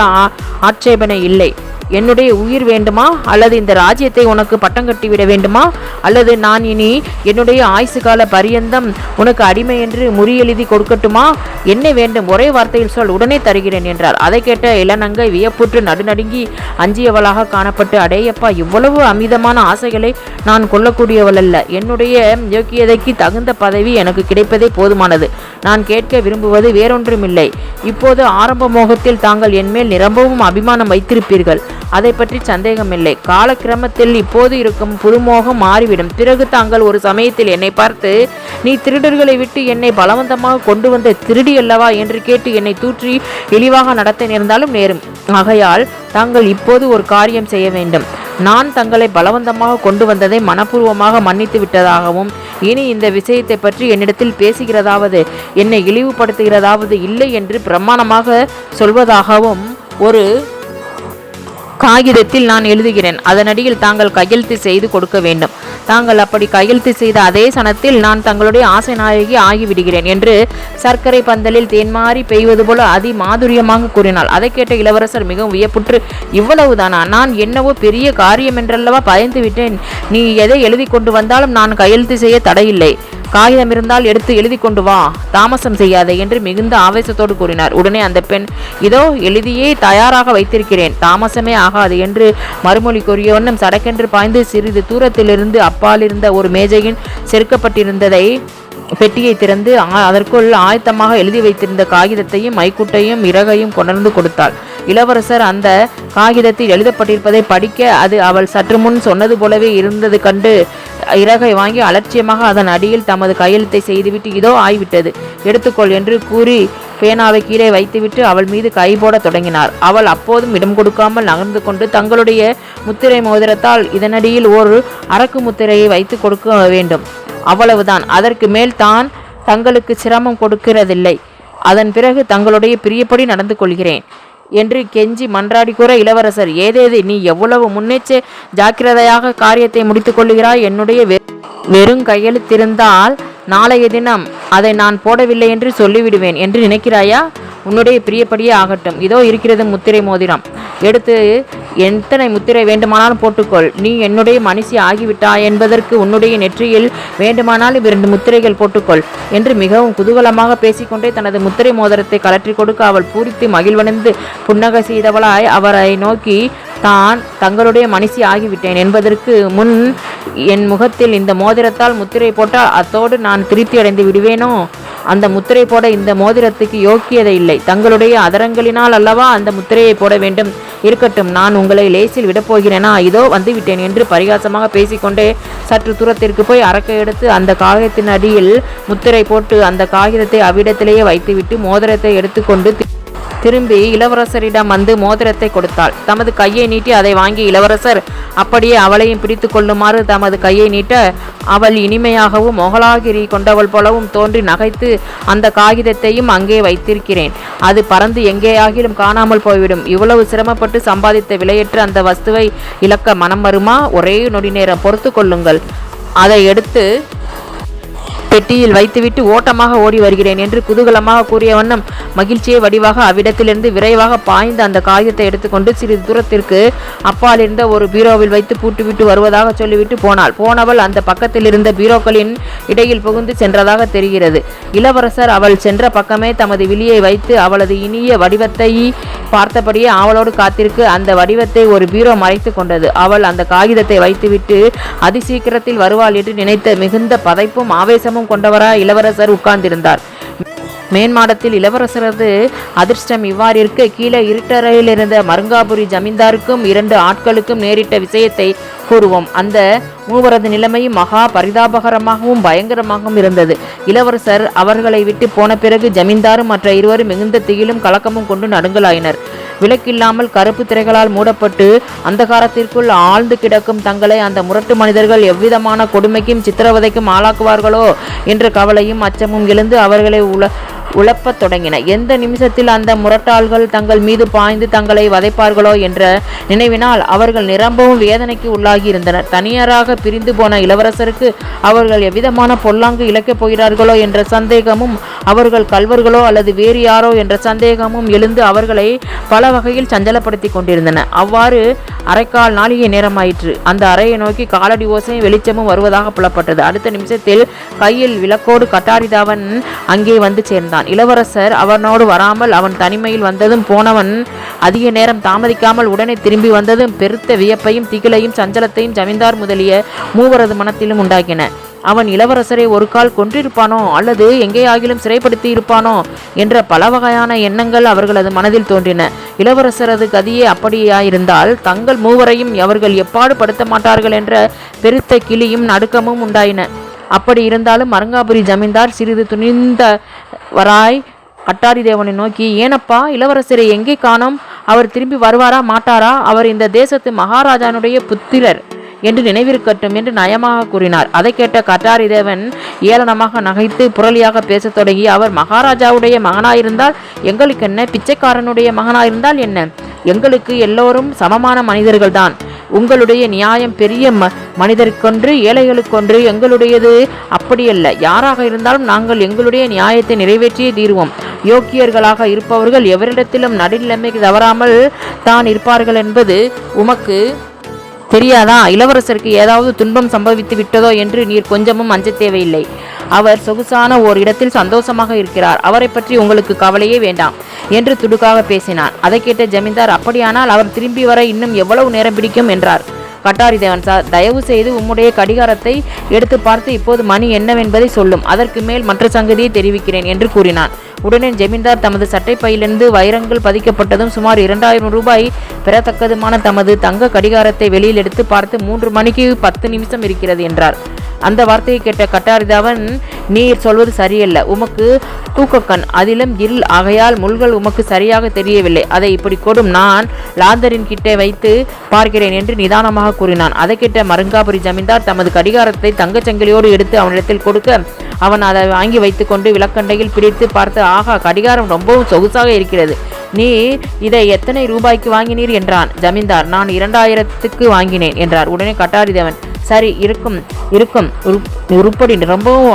ஆட்சேபனை இல்லை. என்னுடைய உயிர் வேண்டுமா? அல்லது இந்த ராஜ்யத்தை உனக்கு பட்டம் கட்டிவிட வேண்டுமா? அல்லது நான் இனி என்னுடைய ஆயுசு கால பரியந்தம் உனக்கு அடிமை என்று முறியெழுதி கொடுக்கட்டுமா? என்ன வேண்டும்? ஒரே வார்த்தையில் சொல், உடனே தருகிறேன் என்றார். அதை கேட்ட இளநங்கை வியப்புற்று நடுநடுங்கி அஞ்சியவளாக காணப்பட்டு, அடேயப்பா, இவ்வளவு அமிதமான ஆசைகளை நான் கொள்ளக்கூடியவள் அல்ல. என்னுடைய யோக்கியதைக்கு தகுந்த பதவி எனக்கு கிடைப்பதே போதுமானது. நான் கேட்க விரும்புவது வேறொன்றுமில்லை. இப்போது ஆரம்ப மோகத்தில் தாங்கள் என்மேல் நிரம்பவும் அபிமானம் வைத்திருப்பீர்கள். அதை பற்றி சந்தேகமில்லை. காலக்கிரமத்தில் இப்போது இருக்கும் புதுமோகம் மாறிவிடும். பிறகு தாங்கள் ஒரு சமயத்தில் என்னை பார்த்து, நீ திருடர்களை விட்டு என்னை பலவந்தமாக கொண்டு வந்த திருடி அல்லவா என்று கேட்டு என்னை தூற்றி இழிவாக நடத்த நேர்ந்தாலும் நேரும். ஆகையால் தாங்கள் இப்போது ஒரு காரியம் செய்ய வேண்டும். நான் தங்களை பலவந்தமாக கொண்டு வந்ததை மனப்பூர்வமாக மன்னித்து விட்டதாகவும், இனி இந்த விஷயத்தை பற்றி என்னிடத்தில் பேசுகிறதாவது என்னை இழிவுபடுத்துகிறதாவது இல்லை என்று பிரமாணமாக சொல்வதாகவும் ஒரு காகிதத்தில் நான் எழுதுகிறேன். அதனடியில் தாங்கள் கையெழுத்து செய்து கொடுக்க வேண்டும். தாங்கள் அப்படி கையெழுத்து செய்த அதே சனத்தில் நான் தங்களுடைய ஆசை நாயகி ஆகிவிடுகிறேன் என்று சர்க்கரை பந்தலில் தேன்மாறி பெய்வது போல அதி மாதுரியமாக கூறினாள். அதை கேட்ட இளவரசர் மிகவும் வியப்புற்று, இவ்வளவுதானா? நான் என்னவோ பெரிய காரியம் என்றல்லவா பயந்து விட்டேன். நீ எதை எழுதி கொண்டு வந்தாலும் நான் கையெழுத்து செய்ய தடையில்லை. காகிதம் இருந்தால் எடுத்து எழுதி கொண்டு வா, தாமசம் செய்யாதே என்று மிகுந்த ஆவேசத்தோடு கூறினார். உடனே அந்த பெண், இதோ எழுதியே தயாராக வைத்திருக்கிறேன், தாமசமே ஆகாது என்று மறுமொழி கூறிய வண்ணம் சடக்கென்று பாய்ந்து சிறிது தூரத்திலிருந்து அப்பால் இருந்த ஒரு மேஜையின் செருக்கப்பட்டிருந்ததை பெட்டியை திறந்து அதற்குள் ஆயத்தமாக எழுதி வைத்திருந்த காகிதத்தையும் மைக்குட்டையும் இறகையும் கொணர்ந்து கொடுத்தாள். இளவரசர் அந்த காகிதத்தில் எழுதப்பட்டிருப்பதை படிக்க அது அவள் சற்று முன் சொன்னது போலவே இருந்தது கண்டு இறகை வாங்கி அலட்சியமாக அதன் அடியில் தமது கையெழுத்தை செய்துவிட்டு, இதோ ஆய்விட்டது, எடுத்துக்கொள் என்று கூறி பேனாவை கீழே வைத்துவிட்டு அவள் மீது கை போட தொடங்கினார். அவள் அப்போதும் இடம் கொடுக்காமல் நகர்ந்து கொண்டு, தங்களுடைய முத்திரை மோதிரத்தால் இதனடியில் ஒரு அரக்கு முத்திரையை வைத்து கொடுக்க வேண்டும், அவ்வளவுதான். அதற்கு மேல் தான் தங்களுக்கு சிரமம் கொடுக்கிறதில்லை. அதன் பிறகு தங்களுடைய பிரியப்படி நடந்து கொள்கிறேன் என்று கெஞ்சி மன்றாடி கூற, இளவரசர், ஏதேது நீ எவ்வளவு முன்னேச்ச ஜாக்கிரதையாக காரியத்தை முடித்து கொள்ளுகிறாய்? என்னுடைய வெறும் கையெழுத்திருந்தால் நாளைய தினம் அதை நான் போடவில்லை என்று சொல்லிவிடுவேன் என்று நினைக்கிறாயா? உன்னுடைய பிரியப்படியே ஆகட்டும். இதோ இருக்கிறது முத்திரை மோதிரம், எடுத்து எத்தனை முத்திரை வேண்டுமானாலும் போட்டுக்கொள். நீ என்னுடைய மனுஷி ஆகிவிட்டாய் என்பதற்கு உன்னுடைய நெற்றியில் வேண்டுமானாலும் 2 முத்திரைகள் போட்டுக்கொள் என்று மிகவும் குதூகலமாக பேசிக்கொண்டே தனது முத்திரை மோதிரத்தை கலற்றி கொடுக்க அவள் பூரித்து மகிழ்வடைந்து புன்னகை செய்தவளாய் அவரை நோக்கி, தான் தங்களுடைய மனுஷி ஆகிவிட்டேன் என்பதற்கு முன் என் முகத்தில் இந்த மோதிரத்தால் முத்திரை போட்டால் அத்தோடு நான் திருப்தி அடைந்து விடுவேனோ? அந்த முத்திரை போட இந்த மோதிரத்துக்கு யோக்கியதை இல்லை. தங்களுடைய அதரங்களினால் அல்லவா அந்த முத்திரையை போட வேண்டும். இருக்கட்டும், நான் உங்களை லேசில் விடப்போகிறேனா? இதோ வந்துவிட்டேன் என்று பரிகாசமாக பேசிக்கொண்டே சற்று தூரத்திற்கு போய் அரக்கை எடுத்து அந்த காகிதத்தின் அடியில் முத்திரை போட்டு அந்த காகிதத்தை அவ்விடத்திலேயே வைத்துவிட்டு மோதிரத்தை எடுத்துக்கொண்டு திரும்பி இளவரசரிடம் வந்து மோதிரத்தை கொடுத்தாள். தமது கையை நீட்டி அதை வாங்கி இளவரசர் அப்படியே அவளையும் பிடித்து கொள்ளுமாறு தமது கையை நீட்ட, அவள் இனிமையாகவும் மொகலாகிரி கொண்டவள் போலவும் தோன்றி நகைத்து, அந்த காகிதத்தையும் அங்கே வைத்திருக்கிறேன், அது பறந்து எங்கேயாகிலும் காணாமல் போய்விடும். இவ்வளவு சிரமப்பட்டு சம்பாதித்த விலையற்ற அந்த வஸ்துவை இழக்க மனம் வருமா? ஒரே நொடி நேரம் பொறுத்து கொள்ளுங்கள், அதை எடுத்து பெட்டியில் வைத்துவிட்டு ஓட்டமாக ஓடி வருகிறேன் என்று குதூகலமாக கூறிய வண்ணம் மகிழ்ச்சியை வடிவாக அவ்விடத்திலிருந்து விரைவாக பாய்ந்து அந்த காகிதத்தை எடுத்துக்கொண்டு சிறிது தூரத்திற்கு அப்பால் இருந்த ஒரு பீரோவில் வைத்து பூட்டிவிட்டு வருவதாக சொல்லிவிட்டு போனாள். போனவள் அந்த பக்கத்தில் இருந்த பீரோக்களின் இடையில் புகுந்து சென்றதாக தெரிகிறது. இளவரசர் அவள் சென்ற பக்கமே தமது விழியை வைத்து அவளது இனிய வடிவத்தை பார்த்தபடியே அவளோடு காத்திருக்கு. அந்த வடிவத்தை ஒரு பீரோ மறைத்து கொண்டது. அவள் அந்த காகிதத்தை வைத்துவிட்டு அதிசீக்கிரத்தில் வருவாள் என்று நினைத்த மிகுந்த பதைப்பும் ஆவேசமும் கொண்டவராய் இளவரசர் உட்கார்ந்திருந்தார். மேன்மாடத்தில் இளவரசரது அதிர்ஷ்டம் இவ்வாறு இருக்க, கீழே இருட்டறையில் இருந்த மருங்காபுரி ஜமீன்தாருக்கும் 2 ஆட்களுக்கும் நேரிட்ட விஷயத்தை கூறுவோம். அந்த மூவரது நிலைமையும் மகா பரிதாபகரமாகவும் பயங்கரமாகவும் இருந்தது. இளவரசர் அவர்களை விட்டு போன பிறகு ஜமீன்தாரும் மற்ற இருவரும் மிகுந்த திகிலும் கலக்கமும் கொண்டு நடுங்கலாயினர். விளக்கில்லாமல் கருப்பு திரைகளால் மூடப்பட்டு அந்தகாரத்திற்குள் ஆழ்ந்து கிடக்கும் தங்களை அந்த முரட்டு மனிதர்கள் எவ்விதமான கொடுமைக்கும் சித்திரவதைக்கும் ஆளாக்குவார்களோ என்ற கவலையும் அச்சமும் எழுந்து அவர்களை உழப்பத் தொடங்கின. எந்த நிமிஷத்தில் அந்த முரட்டாள்கள் தங்கள் மீது பாய்ந்து தங்களை வதைப்பார்களோ என்ற நினைவினால் அவர்கள் நிரம்பவும் வேதனைக்கு உள்ளாகி இருந்தனர். தனியாராக பிரிந்து போன இளவரசருக்கு அவர்கள் எவ்விதமான பொல்லாங்கு இழக்கப் போகிறார்களோ என்ற சந்தேகமும், அவர்கள் கல்வர்களோ அல்லது வேறு யாரோ என்ற சந்தேகமும் எழுந்து அவர்களை பல வகையில் சஞ்சலப்படுத்தி கொண்டிருந்தன. அவ்வாறு அரைக்கால் நாளிகை நேரமாயிற்று. அந்த அறையை நோக்கி காலடி ஓசையும் வெளிச்சமும் வருவதாக புலப்பட்டது. அடுத்த நிமிஷத்தில் கையில் விளக்கோடு கட்டாரிதாவன் அங்கே வந்து சேர்ந்தான். இளவரசர் அவனோடு வராமல் அவன் தனிமையில் வந்ததும் போனவன் அதிக நேரம் தாமதிக்காமல் உடனே திரும்பி வந்ததும் பெருத்த வியப்பையும் திகிலையும் சஞ்சலத்தையும் ஜமீன்தார் முதலிய மூவரது மனத்திலும் உண்டாக்கின. அவன் இளவரசரை ஒரு கால் கொன்றிருப்பானோ அல்லது எங்கேயாகிலும் சிறைப்படுத்தி இருப்பானோ என்ற பல வகையான எண்ணங்கள் அவர்களது மனதில் தோன்றின. இளவரசரது கதியே அப்படியாயிருந்தால் தங்கள் மூவரையும் அவர்கள் எப்பாடு படுத்த மாட்டார்கள் என்ற பெருத்த கிளியும் நடுக்கமும் உண்டாயின. அப்படி இருந்தாலும் மருங்காபுரி ஜமீன்தார் சிறிது துணிந்தவராய் கட்டாரிதேவனை நோக்கி, ஏனப்பா, இளவரசரை எங்கே காணோம்? அவர் திரும்பி வருவாரா மாட்டாரா? அவர் இந்த தேசத்து மகாராஜானுடைய புத்திரர் என்று நினைவிருக்கட்டும் என்று நயமாக கூறினார். அதை கேட்ட கட்டாரிதேவன் ஏளனமாக நகைத்து புரளியாக பேசத் தொடங்கி, அவர் மகாராஜாவுடைய மகனாயிருந்தால் எங்களுக்கு என்ன, பிச்சைக்காரனுடைய மகனாயிருந்தால் என்ன? எங்களுக்கு எல்லோரும் சமமான மனிதர்கள்தான். உங்களுடைய நியாயம் பெரிய மனிதருக்கொன்று, ஏழைகளுக்கொன்று. எங்களுடையது அப்படியல்ல. யாராக இருந்தாலும் நாங்கள் எங்களுடைய நியாயத்தை நிறைவேற்றியே தீருவோம். யோக்கியர்களாக இருப்பவர்கள் எவரிடத்திலும் நடுநிலைமை தவறாமல் தான் இருப்பார்கள் என்பது உமக்கு தெரியாதா? இளவரசருக்கு ஏதாவது துன்பம் சம்பவித்து விட்டதோ என்று நீர் கொஞ்சமும் அஞ்ச தேவையில்லை. அவர் சொகுசான ஓர் இடத்தில் சந்தோஷமாக இருக்கிறார். அவரை பற்றி உங்களுக்கு கவலையே வேண்டாம் என்று துடுக்காக பேசினான். அதை கேட்ட ஜமீன்தார், அப்படியானால் அவர் திரும்பி வர இன்னும் எவ்வளவு நேரம் பிடிக்கும் என்றார். கட்டாரிதேவன், சார், தயவு செய்து உம்முடைய கடிகாரத்தை எடுத்து பார்த்து இப்போது மணி என்னவென்பதை சொல்லும். அதற்கு மேல் மற்ற சங்கதியை தெரிவிக்கிறேன் என்று கூறினான். உடனே ஜமீன்தார் தமது சட்டைப்பையிலிருந்து வைரங்கள் பதிக்கப்பட்டதும் சுமார் 2000 ரூபாய் பெறத்தக்கதுமான தமது தங்க கடிகாரத்தை வெளியில் எடுத்து பார்த்து 3 மணிக்கு 10 நிமிஷம் இருக்கிறது என்றார். அந்த வார்த்தையை கேட்ட கட்டாரிதாவன், நீர் சொல்வது சரியல்ல. உமக்கு தூக்கக்கண், அதிலும் இருள் ஆகையால் முள்கள் உமக்கு சரியாக தெரியவில்லை. அதை இப்படி கொடும், நான் லாந்தரின் கிட்டே வைத்து பார்க்கிறேன் என்று நிதானமாக கூறினான். அதை கேட்ட மருங்காபுரி ஜமீன்தார் தமது கடிகாரத்தை தங்கச்சங்கிலியோடு எடுத்து அவனிடத்தில் கொடுக்க, அவன் அதை வாங்கி வைத்துக்கொண்டு விளக்கண்டையில் பிடித்து பார்த்து, ஆகா, கடிகாரம் ரொம்பவும் சொகுசாக இருக்கிறது. நீ இதை எத்தனை ரூபாய்க்கு வாங்கினீர் என்றான். ஜமீன்தார், நான் 2000க்கு வாங்கினேன் என்றார். உடனே கட்டாரிதேவன், சரி, இருக்கும் உருப்படி ரொம்பவும்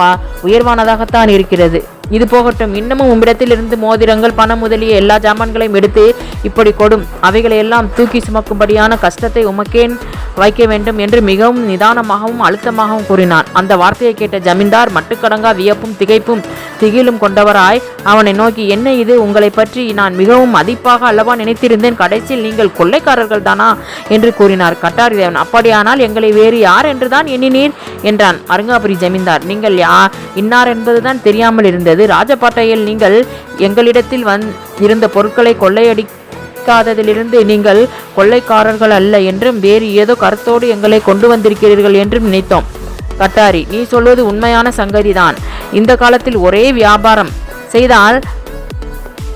உயர்வானதாகத்தான் இருக்கிறது. இது போகட்டும், இன்னமும் உம்மிடத்திலிருந்து மோதிரங்கள், பணம் முதலிய எல்லா ஜாமான்களையும் எடுத்து இப்படி கொடும். அவைகளை எல்லாம் தூக்கி சுமக்கும்படியான கஷ்டத்தை உமக்கேன் வைக்க வேண்டும் என்று மிகவும் நிதானமாகவும் அழுத்தமாகவும் கூறினான். அந்த வார்த்தையை கேட்ட ஜமீன்தார் மட்டுக்கடங்கா வியப்பும் திகைப்பும் திகிலும் கொண்டவராய் அவனை நோக்கி, என்ன இது? உங்களை பற்றி நான் மிகவும் மதிப்பாக அல்லவா நினைத்திருந்தேன். கடைசியில் நீங்கள் கொள்ளைக்காரர்கள் தானா என்று கூறினார். கட்டாரிதேவன், அப்படியானால் எங்களை வேறு யார் என்றுதான் எண்ணினீர் என்றான். அருங்காபுரி ஜமீன்தார், நீங்கள் இன்னார் என்பதுதான் தெரியாமல் இருந்தது. ராஜபாட்டையில் நீங்கள் எங்களிடத்தில் இருந்த பொருட்களை கொள்ளையடிக்காததிலிருந்து நீங்கள் கொள்ளைக்காரர்கள் அல்ல என்றும் வேறு ஏதோ கருத்தோடு எங்களை கொண்டு வந்திருக்கிறீர்கள் என்றும் நினைத்தோம். கட்டாரி, நீ சொல்வது உண்மையான சங்கதிதான். இந்த காலத்தில் ஒரே வியாபாரம் செய்தால்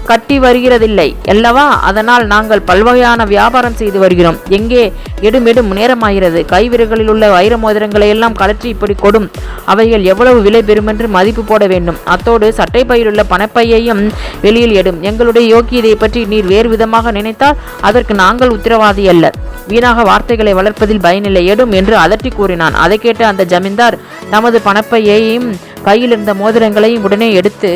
கட்டி வருகிறதில்லை அல்லவா? அதனால் நாங்கள் பல்வகையான வியாபாரம் செய்து வருகிறோம். எங்கே எடும் நேரமாகிறது. கைவிரல்களில் உள்ள வைர மோதிரங்களை எல்லாம் கலற்றி இப்படி கொடும். அவைகள் எவ்வளவு விலை பெறுமென்று மதிப்பு போட வேண்டும். அத்தோடு சட்டை பையிலுள்ள பணப்பையையும் வெளியில் எடும். எங்களுடைய யோக்கியதை பற்றி நீர் வேறு விதமாக நினைத்தால் அதற்கு நாங்கள் உத்தரவாதி அல்ல. வீணாக வார்த்தைகளை வளர்ப்பதில் பயனில்லை, எடும் என்று அதட்டி கூறினான். அதை கேட்டு அந்த ஜமீன்தார் தமது பணப்பையையும் கையில் இருந்த மோதிரங்களையும் உடனே எடுத்து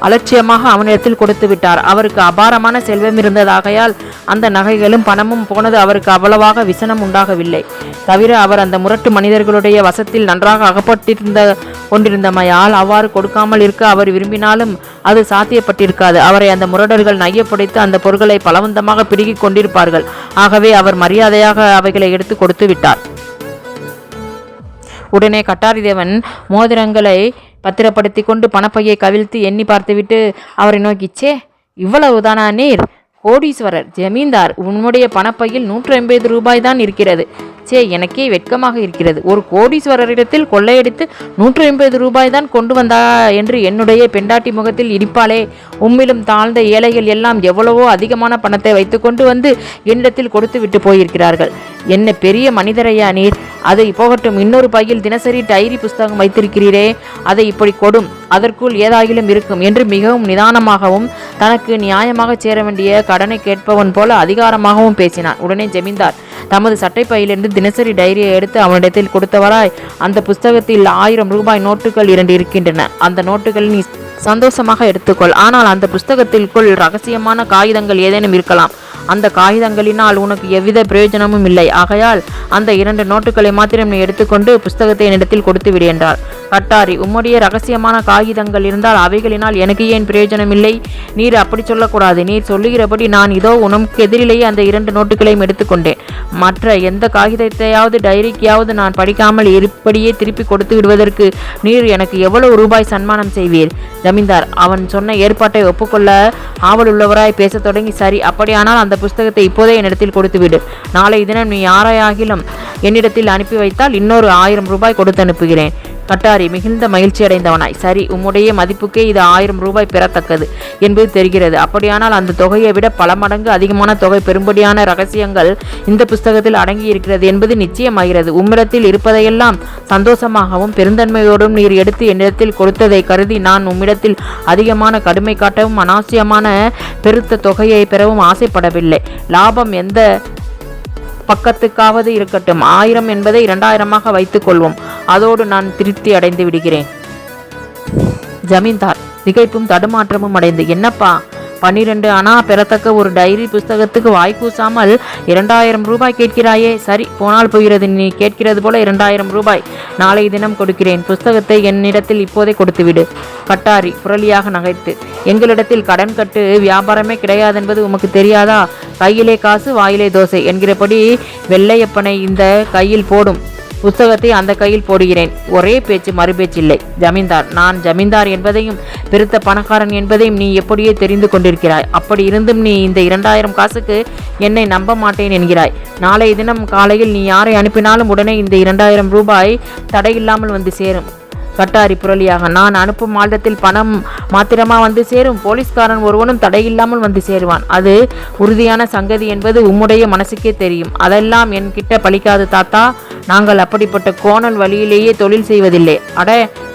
அலட்சியமாக அவனிடத்தில் கொடுத்து விட்டார். அவருக்கு அபாரமான செல்வம் இருந்ததாகையால் அந்த நகைகளும் பணமும் போனது அவருக்கு அவ்வளவாக விசனம் உண்டாகவில்லை. தவிர அவர் அந்த முரட்டு மனிதர்களுடைய வசத்தில் நன்றாக கொண்டிருந்தமையால் அவ்வாறு கொடுக்காமல் இருக்க அவர் விரும்பினாலும் அது சாத்தியப்பட்டிருக்காது. அவரை அந்த முரடர்கள் நையப்படைத்து அந்த பொருட்களை பலவந்தமாக பிடுங்கிக் கொண்டிருப்பார்கள். ஆகவே அவர் மரியாதையாக அவைகளை எடுத்து கொடுத்து விட்டார். உடனே கட்டாரிதேவன் மோதிரங்களை பத்திரப்படுத்தி கொண்டு பணப்பையை கவிழ்த்து எண்ணி பார்த்துவிட்டு அவரை நோக்கி, சே, இவ்வளவுதானா நீர்? கோடீஸ்வரர் ஜமீன்தார், உன்னுடைய பணப்பையில் 150 ரூபாய் தான் இருக்கிறது. சே, எனக்கே வெட்கமாக இருக்கிறது. ஒரு கோடீஸ்வரரிடத்தில் கொள்ளையடித்து 150 ரூபாய் தான் கொண்டு வந்தா என்று என்னுடைய பெண்டாட்டி முகத்தில் இடிப்பாளே. உம்மிலும் தாழ்ந்த ஏழைகள் எல்லாம் எவ்வளவோ அதிகமான பணத்தை வைத்து கொண்டு வந்து என்னிடத்தில் கொடுத்து விட்டு போயிருக்கிறார்கள். என்ன பெரிய மனிதரையா நீர்? அதை போகட்டும், இன்னொரு பையில் தினசரி டைரி புஸ்தகம் வைத்திருக்கிறீரே, அதை இப்படி கொடும். அதற்குள் ஏதாகிலும் இருக்கும் என்று மிகவும் நிதானமாகவும் தனக்கு நியாயமாக சேர வேண்டிய கடனை கேட்பவன் போல அதிகாரமாகவும் பேசினான். உடனே ஜமீன்தார் தமது சட்டை பையிலிருந்து தினசரி டைரியை எடுத்து அவனிடத்தில் கொடுத்தவராய், அந்த புஸ்தகத்தில் 1000 ரூபாய் நோட்டுகள் 2 இருக்கின்றன. அந்த நோட்டுகள் நீ சந்தோஷமாக எடுத்துக்கொள். ஆனால் அந்த புஸ்தகத்திற்குள் ரகசியமான காகிதங்கள் ஏதேனும் இருக்கலாம். அந்த காகிதங்களினால் உனக்கு எவ்வித பிரயோஜனமும் இல்லை. ஆகையால் அந்த 2 நோட்டுகளை மாத்திரம் நீ எடுத்துக்கொண்டு புஸ்தகத்தை என்னிடத்தில் கொடுத்து விடு என்றார். கட்டாரி, உம்முடைய ரகசியமான காகிதங்கள் இருந்தால் அவைகளினால் எனக்கு ஏன் பிரயோஜனம் இல்லை? நீர் அப்படி சொல்லக்கூடாது. நீர் சொல்லுகிறபடி நான் இதோ உனக்கு எதிரிலேயே அந்த 2 நோட்டுகளையும் எடுத்துக்கொண்டேன். மற்ற எந்த காகிதத்தையாவது டைரிக்கையாவது நான் படிக்காமல் இப்படியே திருப்பி கொடுத்து விடுவதற்கு நீர் எனக்கு எவ்வளவு ரூபாய் சன்மானம் செய்வீர்? ஜமீன்தார் அவன் சொன்ன ஏற்பாட்டை ஒப்புக்கொள்ள ஆவலுள்ளவராய் பேசத் தொடங்கி, சரி, அப்படியானால் அந்த புஸ்தகத்தை இப்போதே என்னிடத்தில் கொடுத்து விடு. நாளை தினம் நீ யாரையாகிலும் என்னிடத்தில் அனுப்பி வைத்தால் இன்னொரு 1000 ரூபாய் கொடுத்து அனுப்புகிறேன். கட்டாரி மிகுந்த மகிழ்ச்சி அடைந்தவனாய், சரி, உம்முடைய மதிப்புக்கே இது 1000 ரூபாய் பெறத்தக்கது என்பது தெரிகிறது. அப்படியானால் அந்த தொகையை விட பல மடங்கு அதிகமான தொகை பெறும்படியான ரகசியங்கள் இந்த புஸ்தகத்தில் அடங்கி இருக்கிறது என்பது நிச்சயமாகிறது. உம்மிடத்தில் இருப்பதையெல்லாம் சந்தோஷமாகவும் பெருந்தன்மையோடும் நீர் எடுத்து என்னிடத்தில் கொடுத்ததை கருதி நான் உம்மிடத்தில் அதிகமான கடுமை காட்டவும் அனாவசியமான பெருத்த தொகையை பெறவும் ஆசைப்படவில்லை. லாபம் எந்த பக்கத்துக்காவது இருக்கட்டும். 1000 என்பதை 2000 வைத்துக் கொள்வோம். அதோடு நான் திருப்தி அடைந்து விடுகிறேன். ஜமீன்தார் திகைப்பும் தடுமாற்றமும் அடைந்து, என்னப்பா, 12 அணா பெறத்தக்க ஒரு டைரி புஸ்தகத்துக்கு வாய்க்கூசாமல் 2000 ரூபாய் கேட்கிறாயே? சரி, போனால் போகிறது. நீ கேட்கிறது போல 2000 ரூபாய் நாளை தினம் கொடுக்கிறேன். புஸ்தகத்தை என்னிடத்தில் இப்போதே கொடுத்துவிடு. கட்டாரி புரளியாக நகைத்து, எங்களிடத்தில் கடன் கட்டு வியாபாரமே கிடையாதென்பது உமக்கு தெரியாதா? கையிலே காசு வாயிலே தோசை என்கிறபடி வெள்ளையப்பனை இந்த கையில் போடும் புஸ்தகத்தை அந்த கையில் போடுகிறேன். ஒரே பேச்சு, மறுபேச்சில்லை. ஜமீன்தார், நான் ஜமீன்தார் என்பதையும் பெருத்த பணக்காரன் என்பதையும் நீ எப்படியே தெரிந்து கொண்டிருக்கிறாய். அப்படி இருந்தும் நீ இந்த 2000 காசுக்கு என்னை நம்ப மாட்டேன் என்கிறாய். நாளை தினம் காலையில் நீ யாரை அனுப்பினாலும் உடனே இந்த 2000 ரூபாய் தடையில்லாமல் வந்து சேரும். கட்டாரி புரளியாக, நான் அனுப்பும் மாதத்தில் பணம் மாத்திரமா வந்து சேரும்? போலீஸ்காரன் ஒருவனும் தடையில்லாமல் வந்து சேருவான். அது உறுதியான சங்கதி என்பது உம்முடைய மனசுக்கே தெரியும். அதெல்லாம் என் கிட்ட பலிக்காது தாத்தா. நாங்கள் அப்படிப்பட்ட கோணல் வழியிலேயே தொழில் செய்வதில்லை. அட